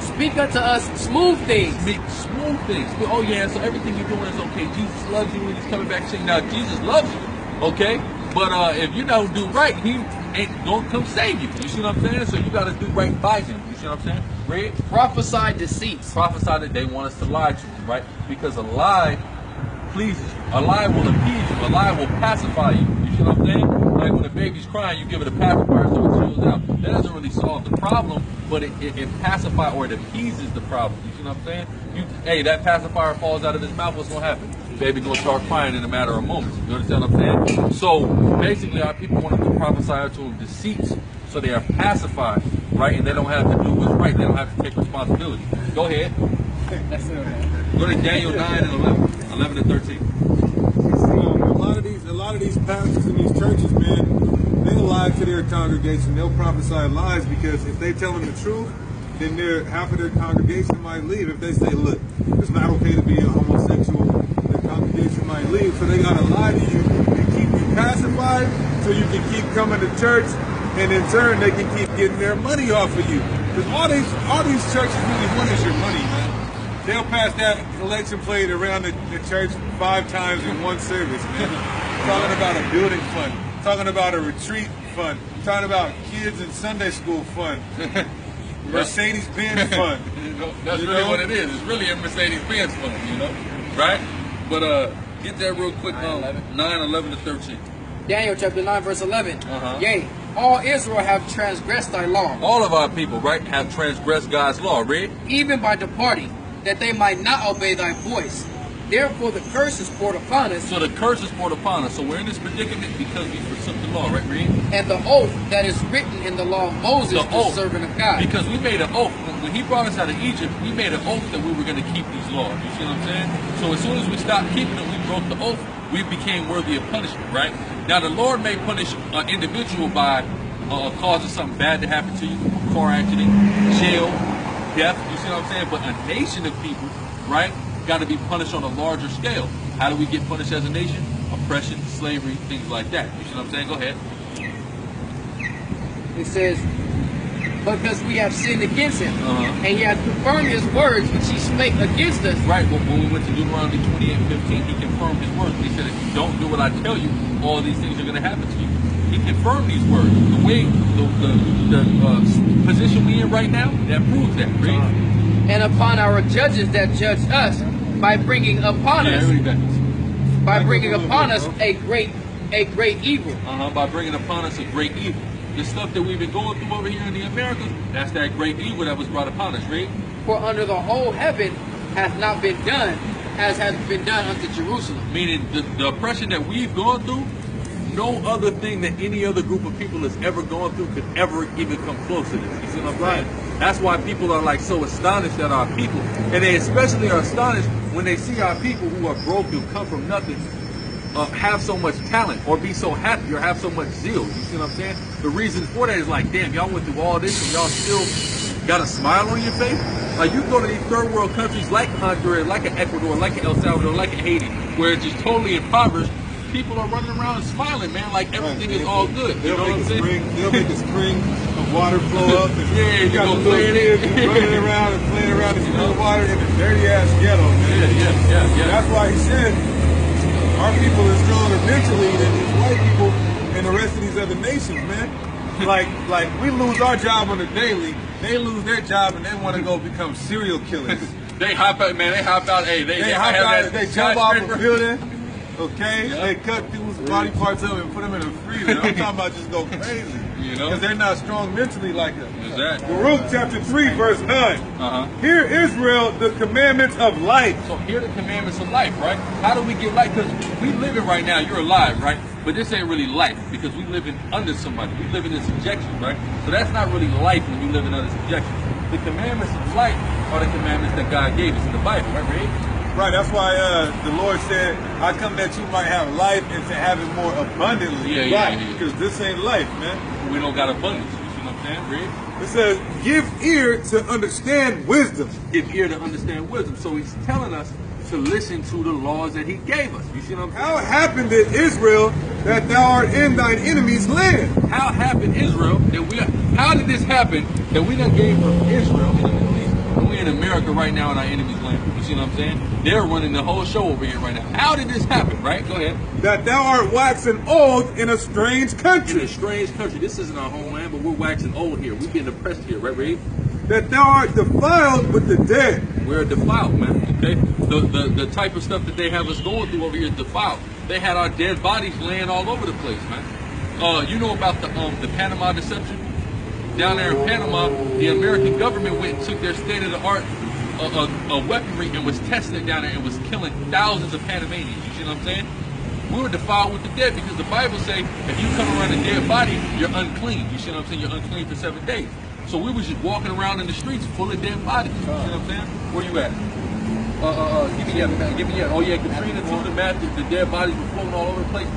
Speak unto us smooth things. Speak smooth things. Oh yeah, so everything you're doing is okay. Jesus loves you and he's coming back saying, now Jesus loves you, okay? But if you don't do right, he ain't gonna come save you. You see what I'm saying? So you gotta do right by him. You see what I'm saying? Red? Prophesy deceits. Prophesy that they want us to lie to you, right? Because a lie pleases you. A lie will appease you. A lie will pacify you. You see what I'm saying? Like when a baby's crying, you give it a pacifier so it chills out. That doesn't really solve the problem, but it pacifies or it appeases the problem. You see what I'm saying? Hey, that pacifier falls out of his mouth, what's going to happen? Baby going to start crying in a matter of moments. You understand what I'm saying? So basically, our people want to prophesy to them deceits so they are pacified, right? And they don't have to do what's right. They don't have to take responsibility. Go ahead. Go to Daniel 9 and 11 and 13. A lot of these pastors in these churches, man, they'll lie to their congregation. They'll prophesy lies because if they tell them the truth, then half of their congregation might leave. If they say, look, it's not okay to be a homosexual, the congregation might leave. So they gotta lie to you and keep you pacified so you can keep coming to church, and in turn they can keep getting their money off of you. Because all these churches really want is your money, man. They'll pass that collection plate around the church 5 times in one service, man. Talking about a building fund, talking about a retreat fund, talking about kids in Sunday school fund, Mercedes-Benz fund. That's really what it is. It's really a Mercedes-Benz fund, you know, right? But get that real quick. 9, 11 to 13. Daniel chapter 9, verse 11. Yea, all Israel have transgressed thy law. All of our people, right, have transgressed God's law, read? Even by departing, that they might not obey thy voice, Therefore the curse is poured upon us. So the curse is poured upon us. So we're in this predicament because we forsook the law, right, Reed? And the oath that is written in the law of Moses, the servant of God. Because we made an oath. When he brought us out of Egypt, we made an oath that we were going to keep these laws. You see what I'm saying? So as soon as we stopped keeping them, we broke the oath. We became worthy of punishment, right? Now the Lord may punish an individual by causing something bad to happen to you, car accident, jail, death, you see what I'm saying? But a nation of people, right, got to be punished on a larger scale. How do we get punished as a nation? Oppression, slavery, things like that. You see what I'm saying? Go ahead. It says, because we have sinned against him, and he has confirmed his words which he spake against us. Right, well, when we went to Deuteronomy 28:15, he confirmed his words. He said, if you don't do what I tell you, all these things are going to happen to you. He confirmed these words. The way, the position we in right now, that proves that. Right? And upon our judges that judge us, by bringing upon us, by bringing upon us a great evil. By bringing upon us a great evil. The stuff that we've been going through over here in the Americas, that's that great evil that was brought upon us, right? For under the whole heaven hath not been done as has been done unto Jerusalem. Meaning the oppression that we've gone through, no other thing that any other group of people has ever gone through could ever even come close to this. You see what I'm saying? That's why people are like so astonished at our people. And they especially are astonished when they see our people who are broke, who come from nothing, have so much talent or be so happy or have so much zeal. You see what I'm saying? The reason for that is like, damn, y'all went through all this and y'all still got a smile on your face? Like you go to these third world countries like Honduras, like Ecuador, like El Salvador, like Haiti, where it's just totally impoverished. People are running around and smiling, man, like everything is all good. You know what I'm saying? They'll make a spring of water flow up. And yeah, you got go playing it. running around and playing around in spring water in a dirty ass ghetto, man. Yeah. That's why he said our people are stronger mentally than these white people and the rest of these other nations, man. Like we lose our job on the daily, they lose their job and they want to go become serial killers. They hop out, man. They hop out. Hey, they hop out. They jump off a building. Okay, yep. They cut people's body parts up and put them in a freezer. I'm talking about just go crazy. You know, because they're not strong mentally like us. Exactly. Baruch chapter 3, verse 9. Hear Israel, the commandments of life. So hear the commandments of life, right? How do we get life? Because we live it right now. You're alive, right? But this ain't really life because we living under somebody. We living in subjection, right? So that's not really life when we living under subjection. The commandments of life are the commandments that God gave us in the Bible, right, Ray? Right, that's why the Lord said, I come that you might have life and to have it more abundantly. Yeah. Because this ain't life, man. We don't got abundance. You see what I'm saying, Ray? It says, give ear to understand wisdom. Give ear to understand wisdom. So he's telling us to listen to the laws that he gave us. You see what I'm saying? How happened it, Israel, that thou art in thine enemy's land? How happened, Israel, that we are, how did this happen that we done gave from Israel in the Middle East, and we're in America right now in our enemy's land? You see what I'm saying? They're running the whole show over here right now. How did this happen, right? Go ahead. That thou art waxing old in a strange country. In a strange country. This isn't our homeland, but we're waxing old here. We're being oppressed here, right, Ray? That thou art defiled with the dead. We're defiled, man. Okay? The type of stuff that they have us going through over here is defiled. They had our dead bodies laying all over the place, man. You know about the Panama deception? Down there in Panama, the American government went and took their state-of-the-art weaponry and was testing it down there and was killing thousands of Panamanians. You see what I'm saying? We were defiled with the dead because the Bible say if you come around a dead body, you're unclean. You see what I'm saying? You're unclean for 7 days. So we was just walking around in the streets full of dead bodies. You see what I'm saying? Where you at? Give me that. Oh yeah, Katrina too. The dead bodies were floating all over the place.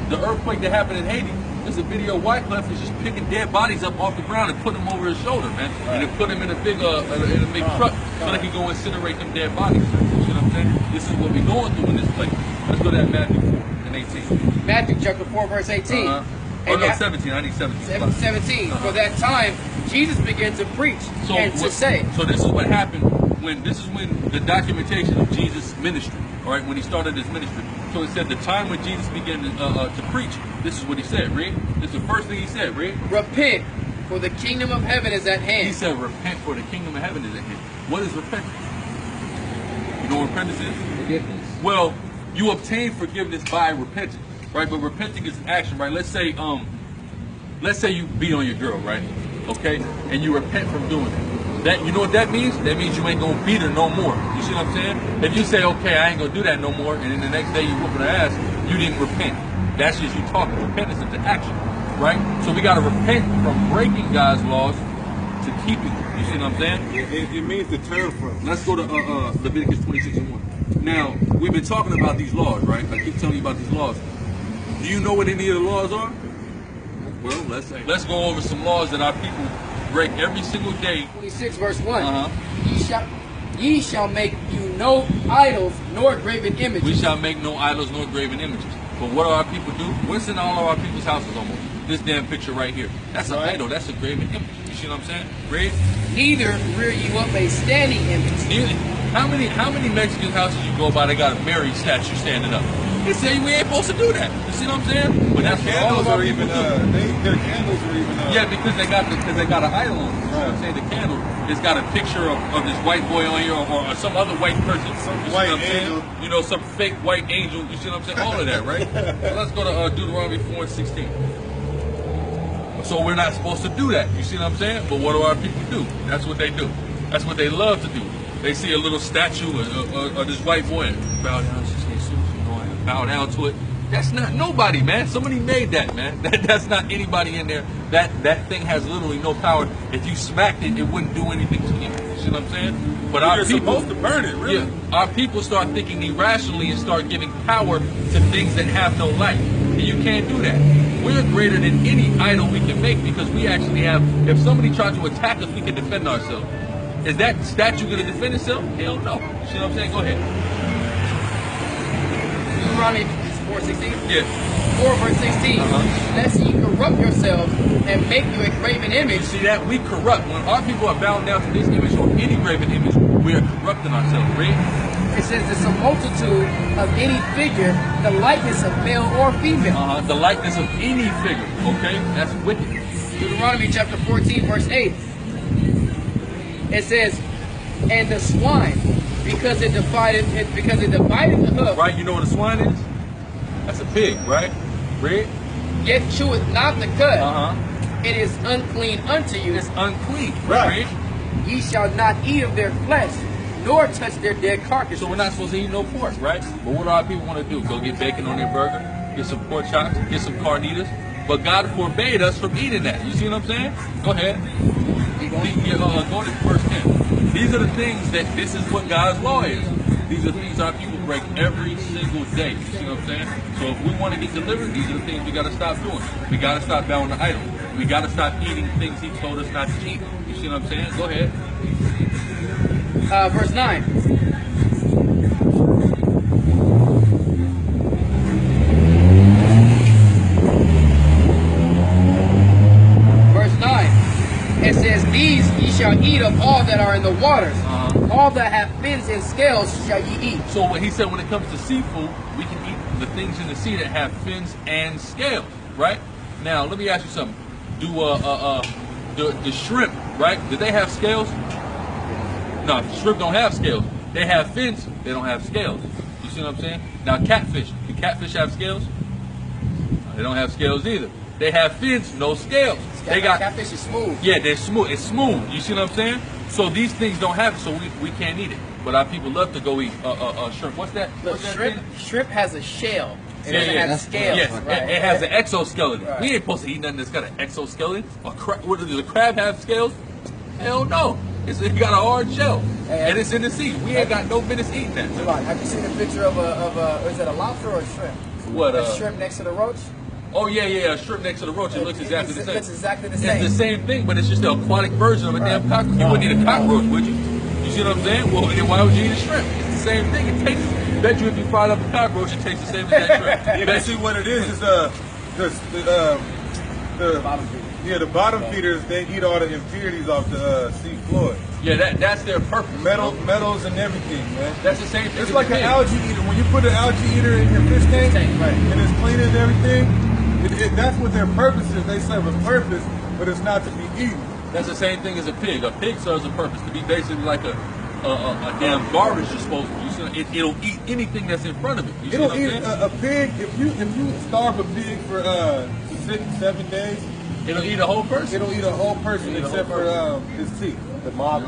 The earthquake that happened in Haiti. There's a video of Wycliffe is just picking dead bodies up off the ground and putting them over his shoulder, man, and then put them in a big truck so they can go incinerate them dead bodies. You see what I'm saying? This is what we're going through in this place. Let's go to that Matthew 4 and 18. Matthew chapter 4 verse 18. Oh no, 17. I need 17. 17. For that time, Jesus began to preach and to say. So this is what happened when the documentation of Jesus' ministry. All right, when he started his ministry. So it said the time when Jesus began to preach, this is what he said, read. This is the first thing he said, read. Repent, for the kingdom of heaven is at hand. He said, repent, for the kingdom of heaven is at hand. What is repentance? You know what repentance is? Forgiveness. Well, you obtain forgiveness by repenting, right? But repenting is action, right? Let's say you beat on your girl, right? Okay, and you repent from doing it. That, you know what that means? That means you ain't gonna beat her no more. You see what I'm saying? If you say, okay, I ain't gonna do that no more, and then the next day you whooping her ass, you didn't repent. That's just you talking. Repentance is the action, right? So we gotta repent from breaking God's laws to keeping them. You see what I'm saying? It means to turn from. Let's go to Leviticus 26:1. Now, we've been talking about these laws, right? I keep telling you about these laws. Do you know what any of the laws are? Well, let's go over some laws that our people break every single day. 26 verse 1. Ye shall make you no idols nor graven images. We shall make no idols nor graven images. But what do our people do? What's in all of our people's houses almost? This damn picture right here. That's an idol. That's a graven image. You see what I'm saying? Read. Neither rear you up a standing image. How many Mexican houses you go by that got a Mary statue standing up? They say we ain't supposed to do that. You see what I'm saying? But that's what all of our people do. Their candles are even yeah, because they got an idol on it. You know what I'm saying? The candle, it's got a picture of this white boy on here or some other white person. Some you white see what I'm angel. saying? You know, some fake white angel. You see what I'm saying? All of that, right? So let's go to Deuteronomy 4:16. So we're not supposed to do that. You see what I'm saying? But what do our people do? That's what they do. That's what they love to do. They see a little statue of this white boy and bow down to Jesus, you know, and bow down to it. That's not nobody, man. Somebody made that, man. That's not anybody in there. That thing has literally no power. If you smacked it, it wouldn't do anything to you. You see what I'm saying? But our people supposed to burn it, really. Yeah, our people start thinking irrationally and start giving power to things that have no life. And you can't do that. We're greater than any idol we can make because we actually have, if somebody tried to attack us, we can defend ourselves. Is that statue going to defend itself? Hell no. You see what I'm saying? Go ahead. Deuteronomy 4:16? Yeah. 4 verse 16. Lest ye corrupt yourselves and make you a graven image. See that? We corrupt. When our people are bowing down to this image or any graven image, we are corrupting ourselves. Read. It says it's a multitude of any figure, the likeness of male or female. The likeness of any figure. Okay? That's wicked. Deuteronomy chapter 14 verse 8. It says, and the swine, because it divided the hoof. Right, you know what a swine is? That's a pig, right? Read. Yet cheweth not the cud. It is unclean unto you. It's unclean. Right. Ye shall not eat of their flesh, nor touch their dead carcasses. So we're not supposed to eat no pork, right? But what do our people want to do? Go get bacon on their burger, get some pork chops, get some carnitas. But God forbade us from eating that. You see what I'm saying? Go ahead. Go to verse 10. These are the things this is what God's law is. These are the things our people break every single day. You see what I'm saying? So if we want to get delivered, these are the things we got to stop doing. We got to stop bowing to idols. We got to stop eating things he told us not to eat. You see what I'm saying? Go ahead. Verse 9. It says, these ye shall eat of all that are in the waters. All that have fins and scales shall ye eat. So what he said, when it comes to seafood, we can eat the things in the sea that have fins and scales, right? Now, let me ask you something. Do the shrimp, right? Do they have scales? No, shrimp don't have scales. They have fins, they don't have scales. You see what I'm saying? Now, catfish. Do catfish have scales? They don't have scales either. They have fins, no scales. Catfish is smooth. Yeah, they're smooth. It's smooth. You see what I'm saying? So these things don't have it, so we can't eat it. But our people love to go eat shrimp. What's that? Look, What's that shrimp has a shell. It doesn't have scales. Yes, right. it has an exoskeleton. Right. We ain't supposed to eat nothing that's got an exoskeleton. What does the crab have scales? Hell no. It got a hard shell, and it's in the sea. We ain't got no business eating that. Have you seen a picture of is it a lobster or a shrimp? What? A shrimp next to the roach? Oh yeah, a shrimp next to the roach. It looks exactly the same. It looks exactly the same. It's the same thing, but it's just an aquatic version of a damn cockroach. You wouldn't eat a cockroach, would you? You see what I'm saying? Well, then why would you eat a shrimp? It's the same thing. It tastes. Bet you if you fried up a cockroach, it tastes the same as that shrimp. Yeah, see what it is the bottom feeders, they eat all the impurities off the sea floor. Yeah, that's their purpose. Metals and everything, man. That's the same thing. It's like an algae eater. When you put an algae eater in your fish tank, right, and it's clean and everything, that's what their purpose is. They serve a purpose, but it's not to be eaten. That's the same thing as a pig. A pig serves a purpose to be basically like a damn garbage disposal. It'll eat anything that's in front of it. You see It'll what I'm eat saying? a pig. If you starve a pig for 6-7 days, It'll eat a whole person. It'll eat a whole person except for his teeth. the mob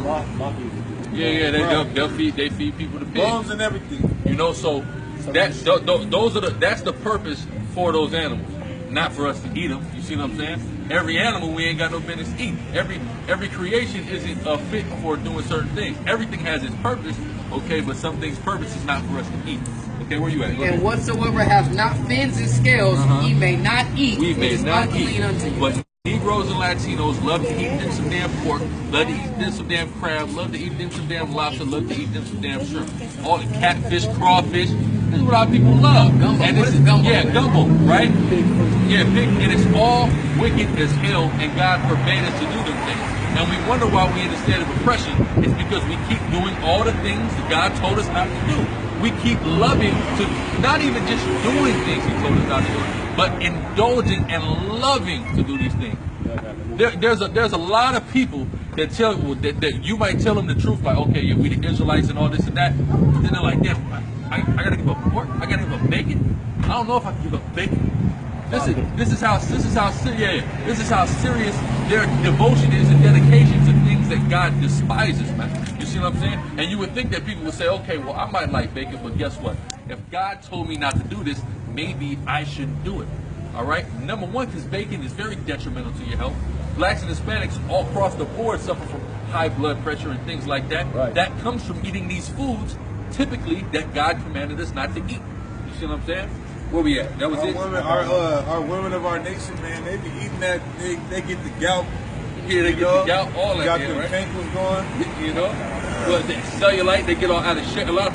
music. Yeah, they'll feed people to pigs. Bones and everything. You know, so that's the purpose for those animals, not for us to eat them. You see what I'm saying? Every animal we ain't got no business eating. Every creation isn't fit for doing certain things. Everything has its purpose, okay, but some things' purpose is not for us to eat. Okay, where you at? And whatsoever has not fins and scales, ye may not eat. We it may is not unclean eat. unto you. But Negroes and Latinos love to eat them some damn pork, love to eat them some damn crab, love to eat them some damn lobster, love to eat them some damn shrimp. All the catfish, crawfish. This is what our people love. Gumbo. And What this is gumbo? Yeah, gumbo, right? Yeah, big. And it's all wicked as hell, and God forbade us to do them things. And we wonder why we're in a state of oppression. It's because we keep doing all the things that God told us not to do. We keep loving to, not even just doing things He told us not to do, but indulging and loving to do these things. There's a lot of people that tell that you might tell them the truth, like, okay, yeah, we the Israelites and all this and that, but then they're like, damn, I gotta give up pork, I gotta give up bacon. I don't know if I can give up bacon. This is how serious their devotion is and dedication to things that God despises, man. You see what I'm saying? And you would think that people would say, okay, well, I might like bacon, but guess what? If God told me not to do this, maybe I shouldn't do it. All right? Number one, because bacon is very detrimental to your health. Blacks and Hispanics all across the board suffer from high blood pressure and things like that. Right. That comes from eating these foods, typically, that God commanded us not to eat. You see what I'm saying? Where we at? That was it? Our women of our nation, man, they be eating that, they get the gout. Yeah, they get the gout, all that, got yeah, the right? cankles going. You know? Well, the cellulite, they get all out of shape. A lot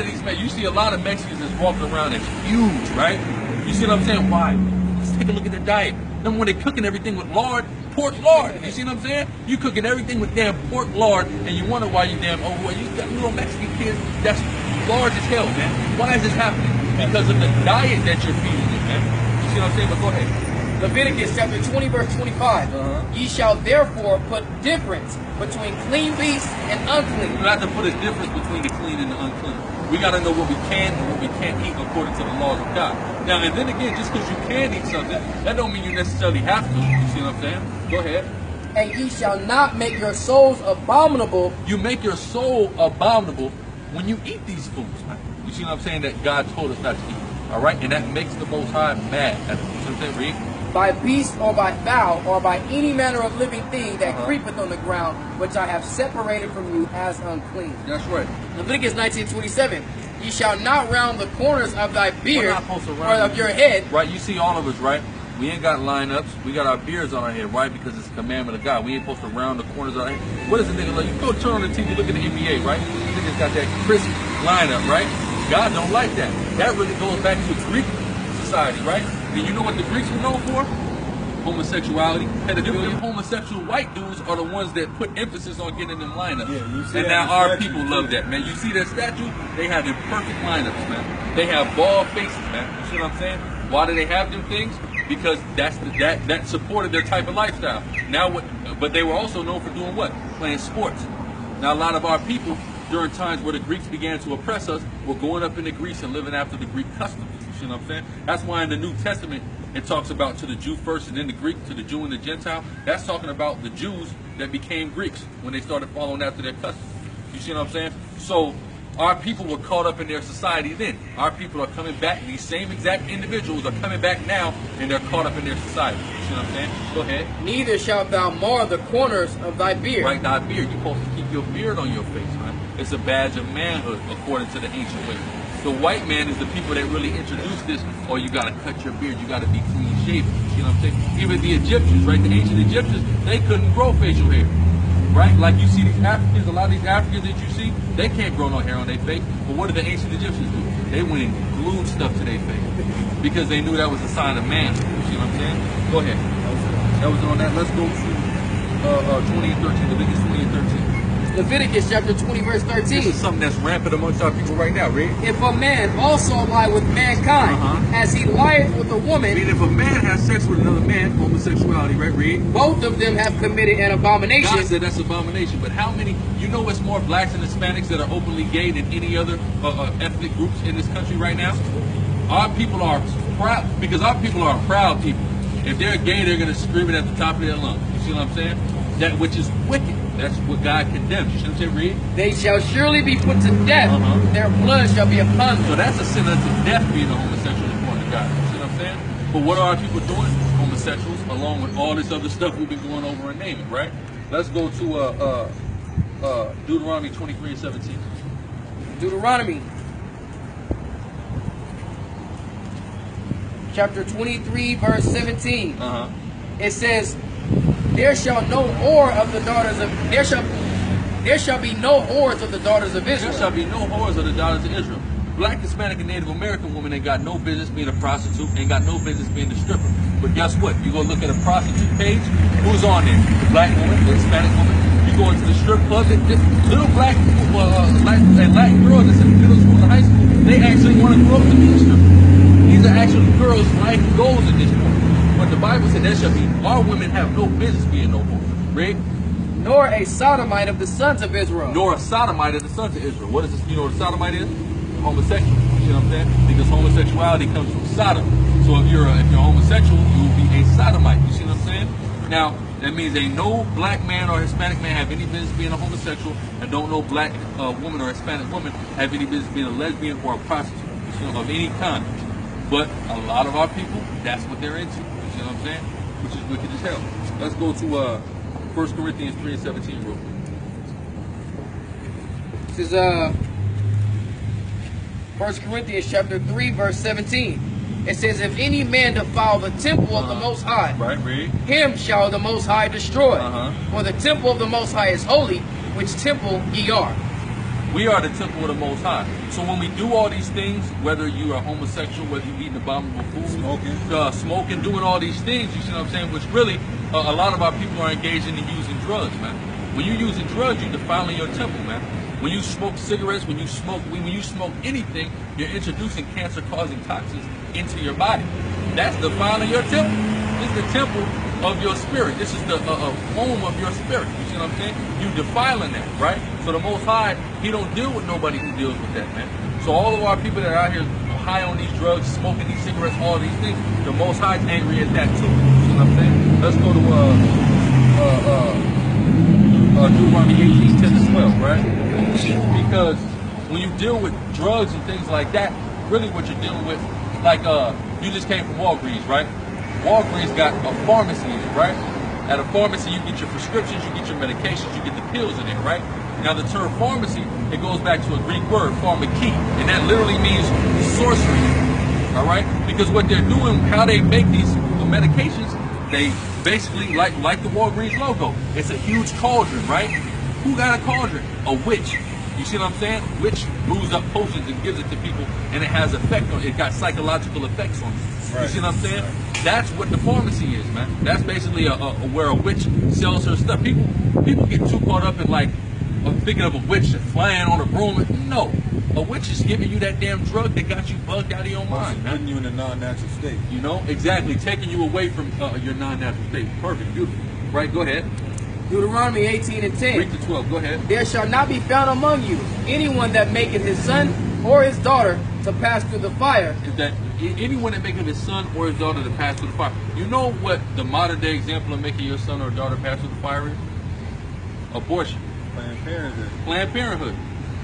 of these, you see a lot of Mexicans that's walking around that's huge, right? You see what I'm saying? Why? Let's take a look at their diet. Then when they're cooking everything with lard, pork lard. You see what I'm saying? You cooking everything with damn pork lard, and you wonder why you damn overweight. You got little Mexican kids that's large as hell, man. Why is this happening? Because of the diet that you're feeding them, man. You see what I'm saying? But go ahead. Leviticus chapter 20, verse 25. Ye shall therefore put difference between clean beasts and unclean. You have to put a difference between the clean and the unclean. We got to know what we can and what we can't eat according to the laws of God. Now, and then again, just because you can eat something, that don't mean you necessarily have to. You see what I'm saying? Go ahead. And ye shall not make your souls abominable. You make your soul abominable when you eat these foods, man. You see what I'm saying? That God told us not to eat. All right? And that makes the Most High mad. You see what I'm saying? Read. By beast or by fowl or by any manner of living thing that creepeth on the ground, which I have separated from you as unclean. That's right. Leviticus 19:27. Ye shall not round the corners of thy beard We're not supposed to or round of your head. Right, you see all of us, right? We ain't got lineups. We got our beards on our head, right? Because it's a commandment of God. We ain't supposed to round the corners of our head. What is the nigga like? You go turn on the TV, look at the NBA, right? Niggas got that crisp lineup, right? God don't like that. That really goes back to Greek society, right? And you know what the Greeks were known for? Homosexuality. Pedophilia. Homosexual white dudes are the ones that put emphasis on getting them lineups. Yeah, you see and that now our statue, people too. love that, man. You see that statue? They have imperfect lineups, man. They have bald faces, man. You see what I'm saying? Why do they have them things? Because that supported their type of lifestyle. Now what? But they were also known for doing what? Playing sports. Now a lot of our people, during times where the Greeks began to oppress us, were going up into Greece and living after the Greek customs. You see what I'm saying? That's why in the New Testament it talks about to the Jew first and then the Greek, to the Jew and the Gentile. That's talking about the Jews that became Greeks when they started following after their customs. You see what I'm saying? So our people were caught up in their society then. Our people are coming back. These same exact individuals are coming back now, and they're caught up in their society. You see what I'm saying? Go ahead. Neither shalt thou mar the corners of thy beard. Right, thy beard. You're supposed to keep your beard on your face, man. It's a badge of manhood, according to the ancient way. The white man is the people that really introduced this. Oh, you got to cut your beard. You got to be clean shaven. You know what I'm saying? Even the Egyptians, right? The ancient Egyptians, they couldn't grow facial hair. Right? Like you see these Africans, a lot of these Africans that you see, they can't grow no hair on their face. But what did the ancient Egyptians do? They went and glued stuff to their face because they knew that was a sign of man. You see what I'm saying? Go ahead. That was on that. Let's go to 20 and 13. Leviticus 20 and 13. Leviticus chapter 20, verse 13. This is something that's rampant amongst our people right now, Read. If a man also lie with mankind, as he lieth with a I woman, mean, if a man has sex with another man, homosexuality, right, Read? both of them have committed an abomination. God said that's abomination. But how many, you know it's more blacks and Hispanics that are openly gay than any other ethnic groups in this country right now? Our people are proud, because our people are proud people. If they're gay, they're going to scream it at the top of their lungs. You see what I'm saying? That which is wicked. That's what God condemns. You see what I'm saying? Read. They shall surely be put to death. Their blood shall be upon them. So that's a sin unto death, being a homosexual according to God. You see what I'm saying? But what are our people doing? Homosexuals, along with all this other stuff we've been going over and naming, right? Let's go to Deuteronomy 23:17. Deuteronomy chapter 23, verse 17. It says, there shall be no whores of the daughters of Israel. There shall be no whores of the daughters of Israel. Black, Hispanic, and Native American women ain't got no business being a prostitute, ain't got no business being a stripper. But guess what? You go look at a prostitute page, who's on there? The black woman, the Hispanic woman. You go into the strip club, little black and Latin girls that's in middle school and high school, they actually want to grow up to be a stripper. These are actually girls' life goals at this point. But the Bible said there shall be, our women have no business being no whore. Right? Nor a sodomite of the sons of Israel. Nor a sodomite of the sons of Israel. What is this? You know what a sodomite is? Homosexual. You know what I'm saying? Because homosexuality comes from Sodom. So if you're homosexual, you will be a sodomite. You see what I'm saying? Now, that means ain't no black man or Hispanic man have any business being a homosexual, and don't no black woman or Hispanic woman have any business being a lesbian or a prostitute, you know, of any kind. But a lot of our people, that's what they're into. You see what I'm saying? Which is wicked as hell. Let's go to 1 Corinthians 3:17 real quick. This is 1 Corinthians chapter 3, verse 17. It says, if any man defile the temple of the Most High, right, read. Him shall the Most High destroy. For the temple of the Most High is holy, which temple ye are. We are the temple of the Most High. So when we do all these things, whether you are homosexual, whether you eating abominable food, smoking, doing all these things, you see what I'm saying? Which really, a lot of our people are engaging in using drugs, man. When you're using drugs, you're defiling your temple, man. When you smoke cigarettes, when you smoke anything, you're introducing cancer-causing toxins into your body. That's defiling your temple. This is the temple of your spirit. This is the home of your spirit. You see what I'm saying? You defiling that, right? So the Most High, He don't deal with nobody who deals with that, man. So all of our people that are out here high on these drugs, smoking these cigarettes, all these things, the Most High is angry at that too. You see what I'm saying? Let's go to Deuteronomy 18:10-12, right? Because when you deal with drugs and things like that, really what you're dealing with, like you just came from Walgreens, right? Walgreens got a pharmacy in it, right? At a pharmacy, you get your prescriptions, you get your medications, you get the pills in there, right? Now the term pharmacy, it goes back to a Greek word, pharmaki, and that literally means sorcery, all right? Because what they're doing, how they make these medications, they basically, like the Walgreens logo, it's a huge cauldron, right? Who got a cauldron? A witch. You see what I'm saying? Witch brews up potions and gives it to people, and it has effect on it. It got psychological effects on it. Right. You see what I'm saying? That's what the pharmacy is, man. That's basically where a witch sells her stuff. People get too caught up in like thinking of a witch flying on a broom. No, a witch is giving you that damn drug that got you bugged out of your mind, putting you in a non-natural state. You know, exactly, taking you away from your non-natural state. Perfect, beautiful. Right, go ahead. Deuteronomy 18:10. Read to 12, go ahead. There shall not be found among you anyone that maketh his son or his daughter to pass through the fire. Is that anyone that maketh his son or his daughter to pass through the fire? You know what the modern day example of making your son or daughter pass through the fire is? Abortion. Planned Parenthood. Planned Parenthood.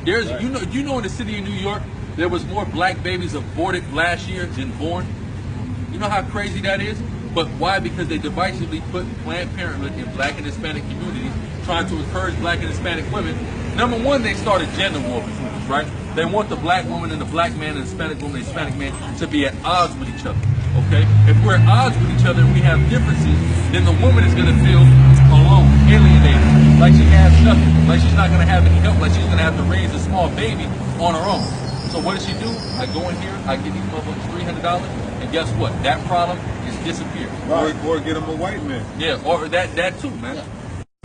There's right. you know in the city of New York there was more black babies aborted last year than born. You know how crazy that is? But why? Because they divisively put Planned Parenthood in black and Hispanic communities, trying to encourage black and Hispanic women. Number one, they started gender war between us, right? They want the black woman and the black man and the Hispanic woman and the Hispanic man to be at odds with each other, okay? If we're at odds with each other and we have differences, then the woman is going to feel alone, alienated, like she has nothing, like she's not going to have any help, like she's going to have to raise a small baby on her own. So what does she do? I go in here, I give these motherfuckers $300, and guess what? That problem is disappeared. Right. Or get them a white man. Yeah, or that too, man. Yeah.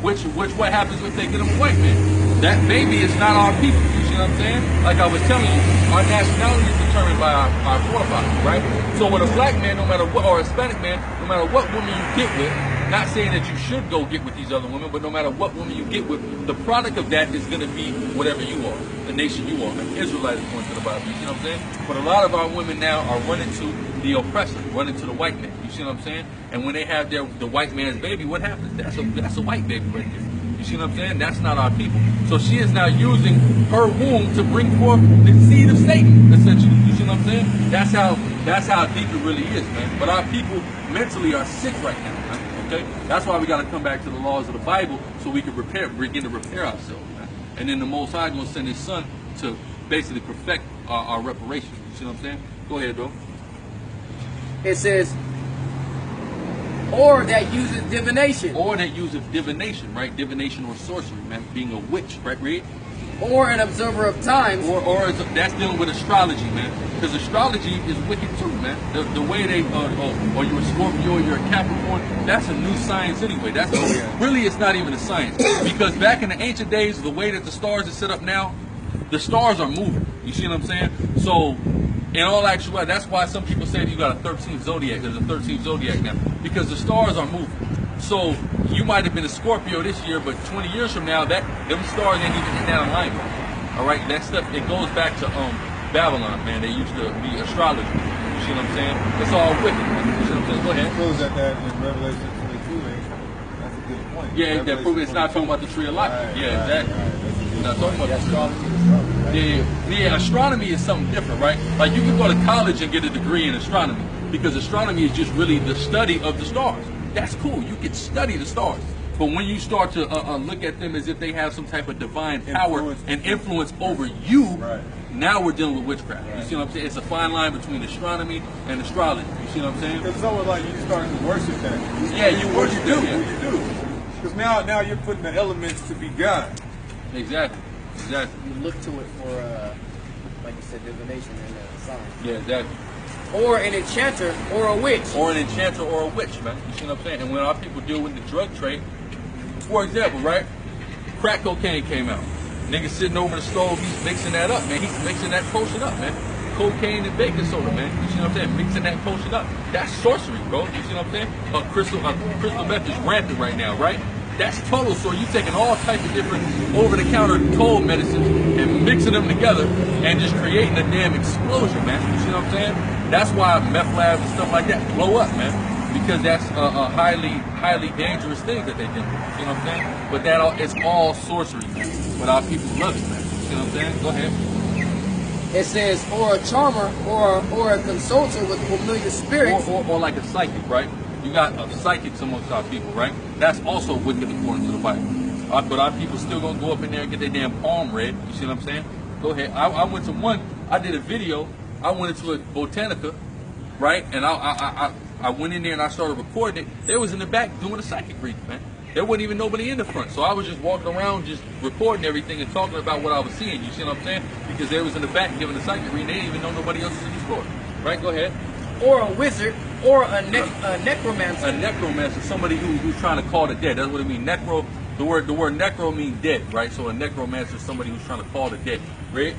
Which what happens if they get them a white man? That baby is not our people. You see what I'm saying? Like I was telling you, our nationality is determined by our forefathers, right? So with a black man, no matter what, or a Hispanic man, no matter what woman you get with, not saying that you should go get with these other women, but no matter what woman you get with, the product of that is going to be whatever you are, the nation you are, an Israelite according to the Bible. You see what I'm saying? But a lot of our women now are running to the oppressor, running to the white man. You see what I'm saying? And when they have the white man's baby, what happens? That's a white baby right there. You You see what I'm saying? That's not our people. So she is now using her womb to bring forth the seed of Satan, essentially. You see what I'm saying? That's how deep it really is, man. But our people mentally are sick right now, man. Okay? That's why we got to come back to the laws of the Bible so we can begin to repair ourselves, man. And then the Most High going to send His Son to basically perfect our reparation. You see what I'm saying? Go ahead, bro. It says, or that uses divination. Or that uses divination, right? Divination or sorcery, man. Being a witch, right? Read. Or an observer of times. Or that's dealing with astrology, man. Because astrology is wicked too, man. The way they, or you're a Scorpio, or you're a Capricorn, that's a new science anyway. That's really, it's not even a science. Because back in the ancient days, the way that the stars are set up now, the stars are moving. You see what I'm saying? So, in all actuality, that's why some people say you got a 13th zodiac. There's a 13th zodiac now. Because the stars are moving. So, you might have been a Scorpio this year, but 20 years from now, them stars ain't even in that alignment. All right? That stuff, it goes back to Babylon, man. They used to be astrology. You see what I'm saying? It's all wicked, man. You see what I'm saying? Go ahead. It proves that in Revelation 22, that's a good point. Yeah, that proves it's not talking about the tree of life. Yeah, exactly. It's not talking about astrology. Yeah, astronomy is something different, right? Like you can go to college and get a degree in astronomy because astronomy is just really the study of the stars. That's cool. You can study the stars. But when you start to look at them as if they have some type of divine power and influence over you, now we're dealing with witchcraft. You see what I'm saying? It's a fine line between astronomy and astrology. You see what I'm saying? It's almost like you start to worship that. Yeah, you worship do. You do. Because now you're putting the elements to be God. Exactly. You look to it for, like you said, divination and science. Yeah, exactly. Or an enchanter or a witch. Or an enchanter or a witch, man. You see what I'm saying? And when our people deal with the drug trade, for example, right? Crack cocaine came out. Niggas sitting over the stove, he's mixing that up, man. He's mixing that potion up, man. Cocaine and baking soda, man. You see what I'm saying? Mixing that potion up. That's sorcery, bro. You see what I'm saying? Crystal meth is rampant right now, right? That's total. So you taking all types of different over-the-counter cold medicines and mixing them together and just creating a damn explosion, man. You see what I'm saying? That's why meth labs and stuff like that blow up, man. Because that's a highly dangerous thing that they do. You know what I'm saying? But it's all sorcery, man. But our people love it, man. You see what I'm saying? Go ahead. It says, or a charmer or a consultant with familiar spirits. Or like a psychic, right? You got psychics amongst our people, right? That's also wicked according to the Bible. But our people still gonna go up in there and get their damn palm read. You see what I'm saying? Go ahead. I went to one. I did a video. I went into a botanica, right? And I went in there and I started recording it. They was in the back doing a psychic reading, man. There wasn't even nobody in the front. So I was just walking around just recording everything and talking about what I was seeing. You see what I'm saying? Because they was in the back giving a psychic reading. They didn't even know nobody else was in the store. Right? Go ahead. Or a wizard, or a necromancer. A necromancer, somebody who's trying to call the dead. That's what it means. Necro, the word necro means dead, right? So a necromancer is somebody who's trying to call the dead. Right?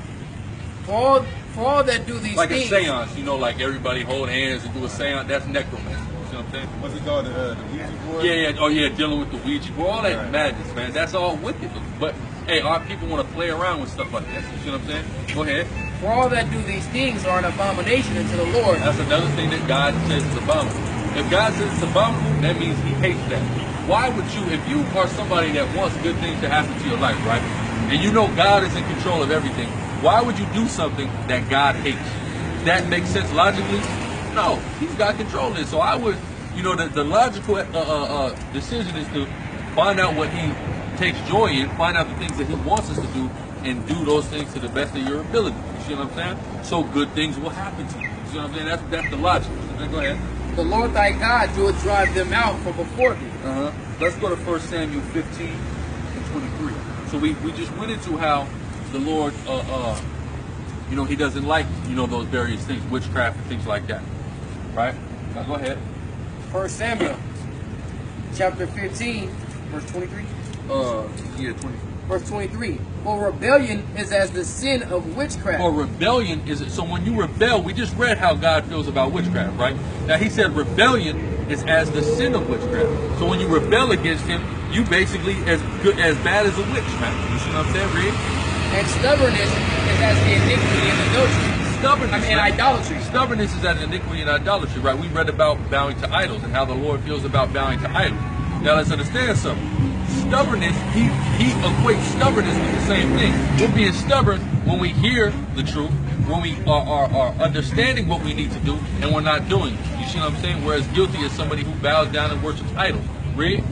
For all that do these like things. Like a seance, you know, like everybody hold hands and do a seance. That's necromancer. You see what I'm saying? What's it called? The Ouija board? Yeah. Oh, yeah, dealing with the Ouija board. All that madness, man. That's all wicked. But, hey, our people want to play around with stuff like that. You see what I'm saying? Go ahead. For all that do these things are an abomination unto the Lord. That's another thing that God says is abominable. If God says it's abominable, that means He hates that. Why would you, if you are somebody that wants good things to happen to your life, right? And you know God is in control of everything, why would you do something that God hates? That makes sense logically? No, He's got control of it. So I would, you know, the logical decision is to find out what He takes joy in, find out the things that He wants us to do, and do those things to the best of your ability. You see what I'm saying? So good things will happen to you. You see what I'm saying? That's the logic. Go ahead. The Lord thy God will drive them out from before thee. Let's go to 1 Samuel 15 and 23. So we just went into how the Lord, you know, He doesn't like, you know, those various things, witchcraft and things like that. Right? Now go ahead. 1 Samuel chapter 15, verse 23. Yeah, 23. Verse 23. For rebellion is as the sin of witchcraft. Or rebellion is, so when you rebel, we just read how God feels about witchcraft, right? Now He said rebellion is as the sin of witchcraft. So when you rebel against Him, you basically as bad as a witch, man. You see what I'm saying, Reed? And stubbornness is as the iniquity and adultery. Stubbornness and idolatry. Stubbornness is as iniquity and idolatry, right? We read about bowing to idols and how the Lord feels about bowing to idols. Now let's understand something. stubbornness, he equates stubbornness with the same thing. We're being stubborn when we hear the truth, when we are understanding what we need to do, and we're not doing it. You see what I'm saying? Whereas guilty is somebody who bows down and worships idols. Read.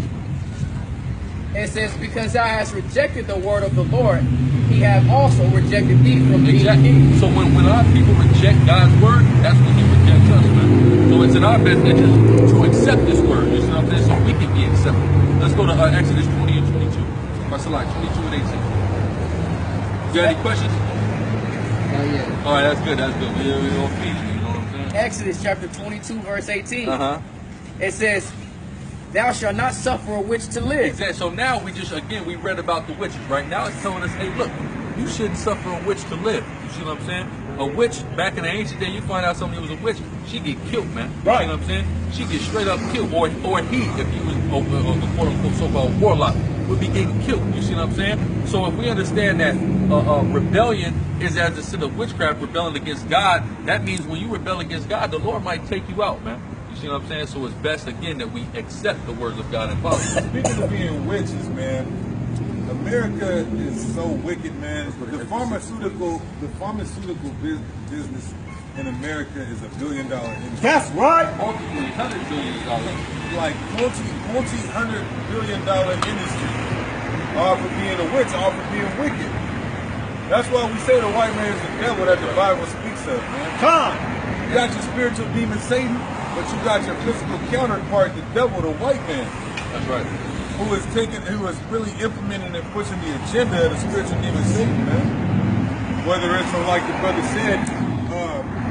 It says, because thou hast rejected the word of the Lord, he hath also rejected thee from being king. So when our people reject God's word, that's when he rejects us, man. So it's in our best interest to accept this word. You see what I'm saying? So we can be accepted. Let's go to Exodus 20 and 22. That's like 22 and 18. You got any questions? Not yet. All right, that's good. That's good. We're on feed you. You know what I'm saying? Exodus chapter 22, verse 18. It says, thou shalt not suffer a witch to live. Exactly. So now we read about the witches, right? Now it's telling us, hey, look, you shouldn't suffer a witch to live. You see what I'm saying? A witch, back in the ancient day, you find out somebody was a witch, she get killed, man. Right. You know what I'm saying? She get straight up killed. Or he, if he was a quote-unquote so-called warlock, would be getting killed. You see what I'm saying? So if we understand that rebellion is as a sin of witchcraft, rebelling against God, that means when you rebel against God, the Lord might take you out, man. You see what I'm saying? So it's best, again, that we accept the words of God and follow. Speaking of being witches, man, America is so wicked, man. The pharmaceutical business in America is $1 billion industry. That's right. Multiple $100 billion. Like multi-$100 billion industry. All for being a witch, all for being wicked. That's why we say the white man is the devil that the Bible speaks of, man. Come! You got your spiritual demon Satan, but you got your physical counterpart, the devil, the white man. That's right. Who is really implementing and pushing the agenda of the spiritual demon Satan, man. Whether it's like the brother said,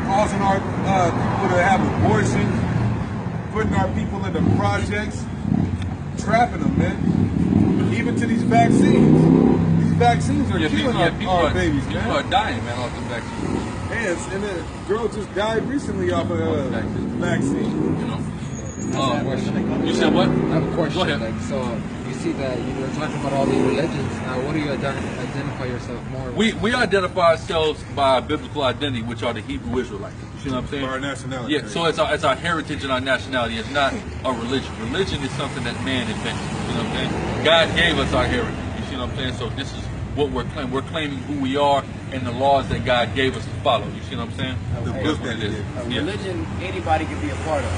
causing our people to have abortions, putting our people into projects, trapping them, man. Even to these vaccines. These vaccines are killing our babies, man. People are dying, man, off the vaccine. Yes, and a girl just died recently off a vaccine. You know? I have a question. You said what? I have a question. Go ahead. Like, so you see that you were talking about all these religions. Now, what do you identify yourself more with? We identify ourselves by our biblical identity, which are the Hebrew Israelites. You see what I'm saying? Our nationality. Yeah, so it's our heritage and our nationality. It's not a religion. Religion is something that man invented. You see what I'm saying? God gave us our heritage. You see what I'm saying? So this is what we're claiming. We're claiming who we are and the laws that God gave us to follow. You see what I'm saying? That's what it is. A religion anybody can be a part of.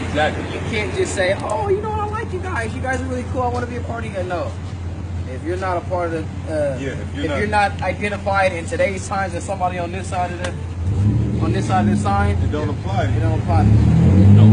Exactly. You can't just say, oh, you know, I like you guys. You guys are really cool. I want to be a part of you. No. If you're not a part of the, if you're not identified in today's times as somebody on this side of the sign, It don't apply. it don't apply. No.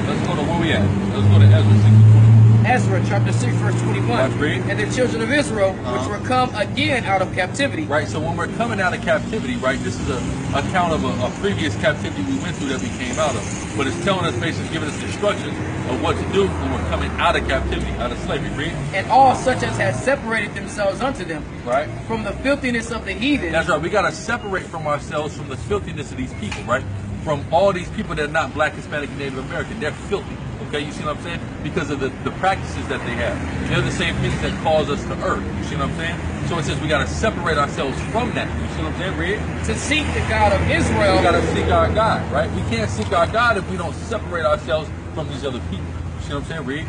Let's go to where we at. Let's go to Ezra 6:20. Ezra chapter 6 verse 21. Let's read. And the children of Israel, which were come again out of captivity. Right, so when we're coming out of captivity, right, this is a account of a previous captivity we went through that we came out of. But it's telling us, basically giving us instructions of what to do when we're coming out of captivity, out of slavery. Read. And all such as had separated themselves unto them Right. from the filthiness of the heathen. That's right. We got to separate from ourselves from the filthiness of these people, right? From all these people that are not Black, Hispanic, and Native American. They're filthy. Okay, you see what I'm saying? Because of the practices that they have. They're the same things that cause us to err. You see what I'm saying? So it says we got to separate ourselves from that. You see what I'm saying? Read. To seek the God of Israel. We got to seek our God, right? We can't seek our God if we don't separate ourselves from these other people. You see what I'm saying? Read.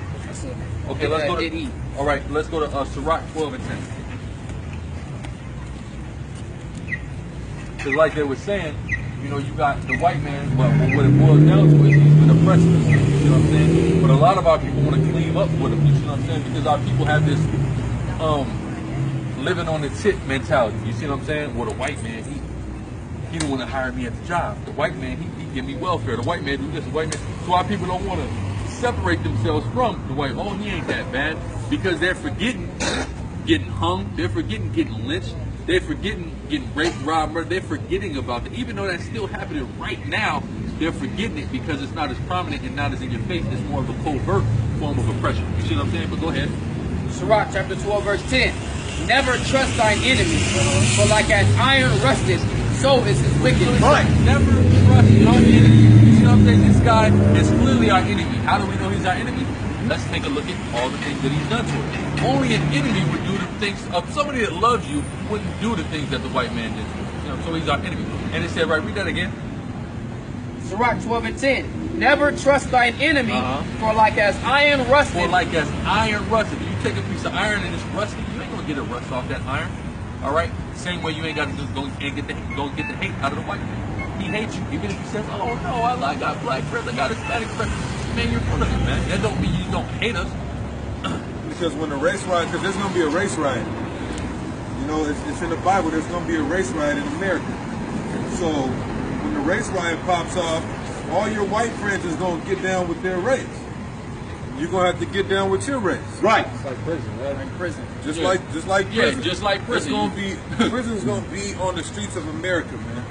Okay, let's go to. All right, let's go to Sirach 12 and 10. Because like they were saying, you know, you got the white man, but what it boils down to is he's been oppressing us. You know what I'm saying? But a lot of our people want to clean up with him. You know what I'm saying? Because our people have this living on the tip mentality. You see what I'm saying? Well, the white man, he don't want to hire me at the job. The white man, he give me welfare. The white man do this. The white man. So our people don't want to separate themselves from the white. Oh, he ain't that bad, because they're forgetting getting hung. They're forgetting getting lynched. They're forgetting getting raped, robbed, murdered. They're forgetting about that. Even though that's still happening right now, they're forgetting it because it's not as prominent and not as in your face. It's more of a covert form of oppression. You see what I'm saying? But go ahead. Sirach chapter 12 verse 10. Never trust thine enemy, for like as iron rusted, so is his wickedness. Right. Never trust your enemy. You see what I'm saying? This guy is clearly our enemy. How do we know he's our enemy? Let's take a look at all the things that he's done to us. Only an enemy would do the things, somebody that loves you wouldn't do the things that the white man did to you. You know, so he's our enemy. And it said, right, read that again. Sirach 12 and 10. Never trust thine enemy, for like as iron rusted. For like as iron rusted. If you take a piece of iron and it's rusty, you ain't gonna get a rust off that iron. All right. Same way you ain't got to just go and get the hate out of the white man. He hates you, even if he says, "Oh no, I got black friends, I got Hispanic friends." Man, you're full of it, man. That don't mean you don't hate us. Because when the race riot, because there's gonna be a race riot. You know, it's in the Bible. There's gonna be a race riot in America. So when the race riot pops off, all your white friends is gonna get down with their race. You're gonna have to get down with your race. Right. It's like prison, right? In prison. Just like prison. Yeah, just like prison. Prison's gonna be on the streets of America, man.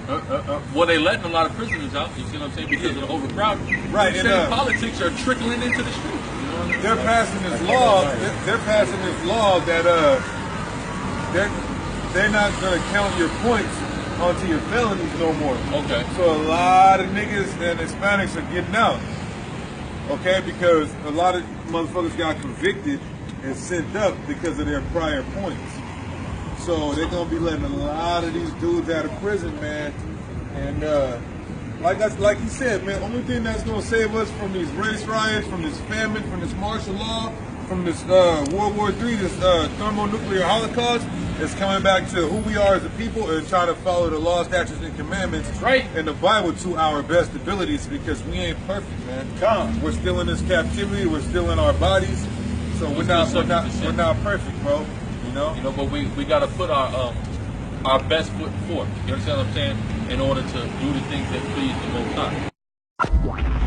Well, they letting a lot of prisoners out. You see what I'm saying? Because of the overcrowding. Right. And politics are trickling into the streets. You know what I mean? They're passing this law. They're passing this law that they're not gonna count your points onto your felonies no more. Okay. So a lot of niggas and Hispanics are getting out. Okay, because a lot of motherfuckers got convicted and sent up because of their prior points. So they're gonna be letting a lot of these dudes out of prison, man. And like you said, man, only thing that's gonna save us from these race riots, from this famine, from this martial law, from this World War III, this thermonuclear holocaust, is coming back to who we are as a people and trying to follow the law, statutes, and commandments in the Bible to our best abilities, because we ain't perfect, man. We're still in this captivity. We're still in our bodies, so we're not perfect, bro. You know, but we got to put our best foot forth. You understand what I'm saying? In order to do the things that please the Most High.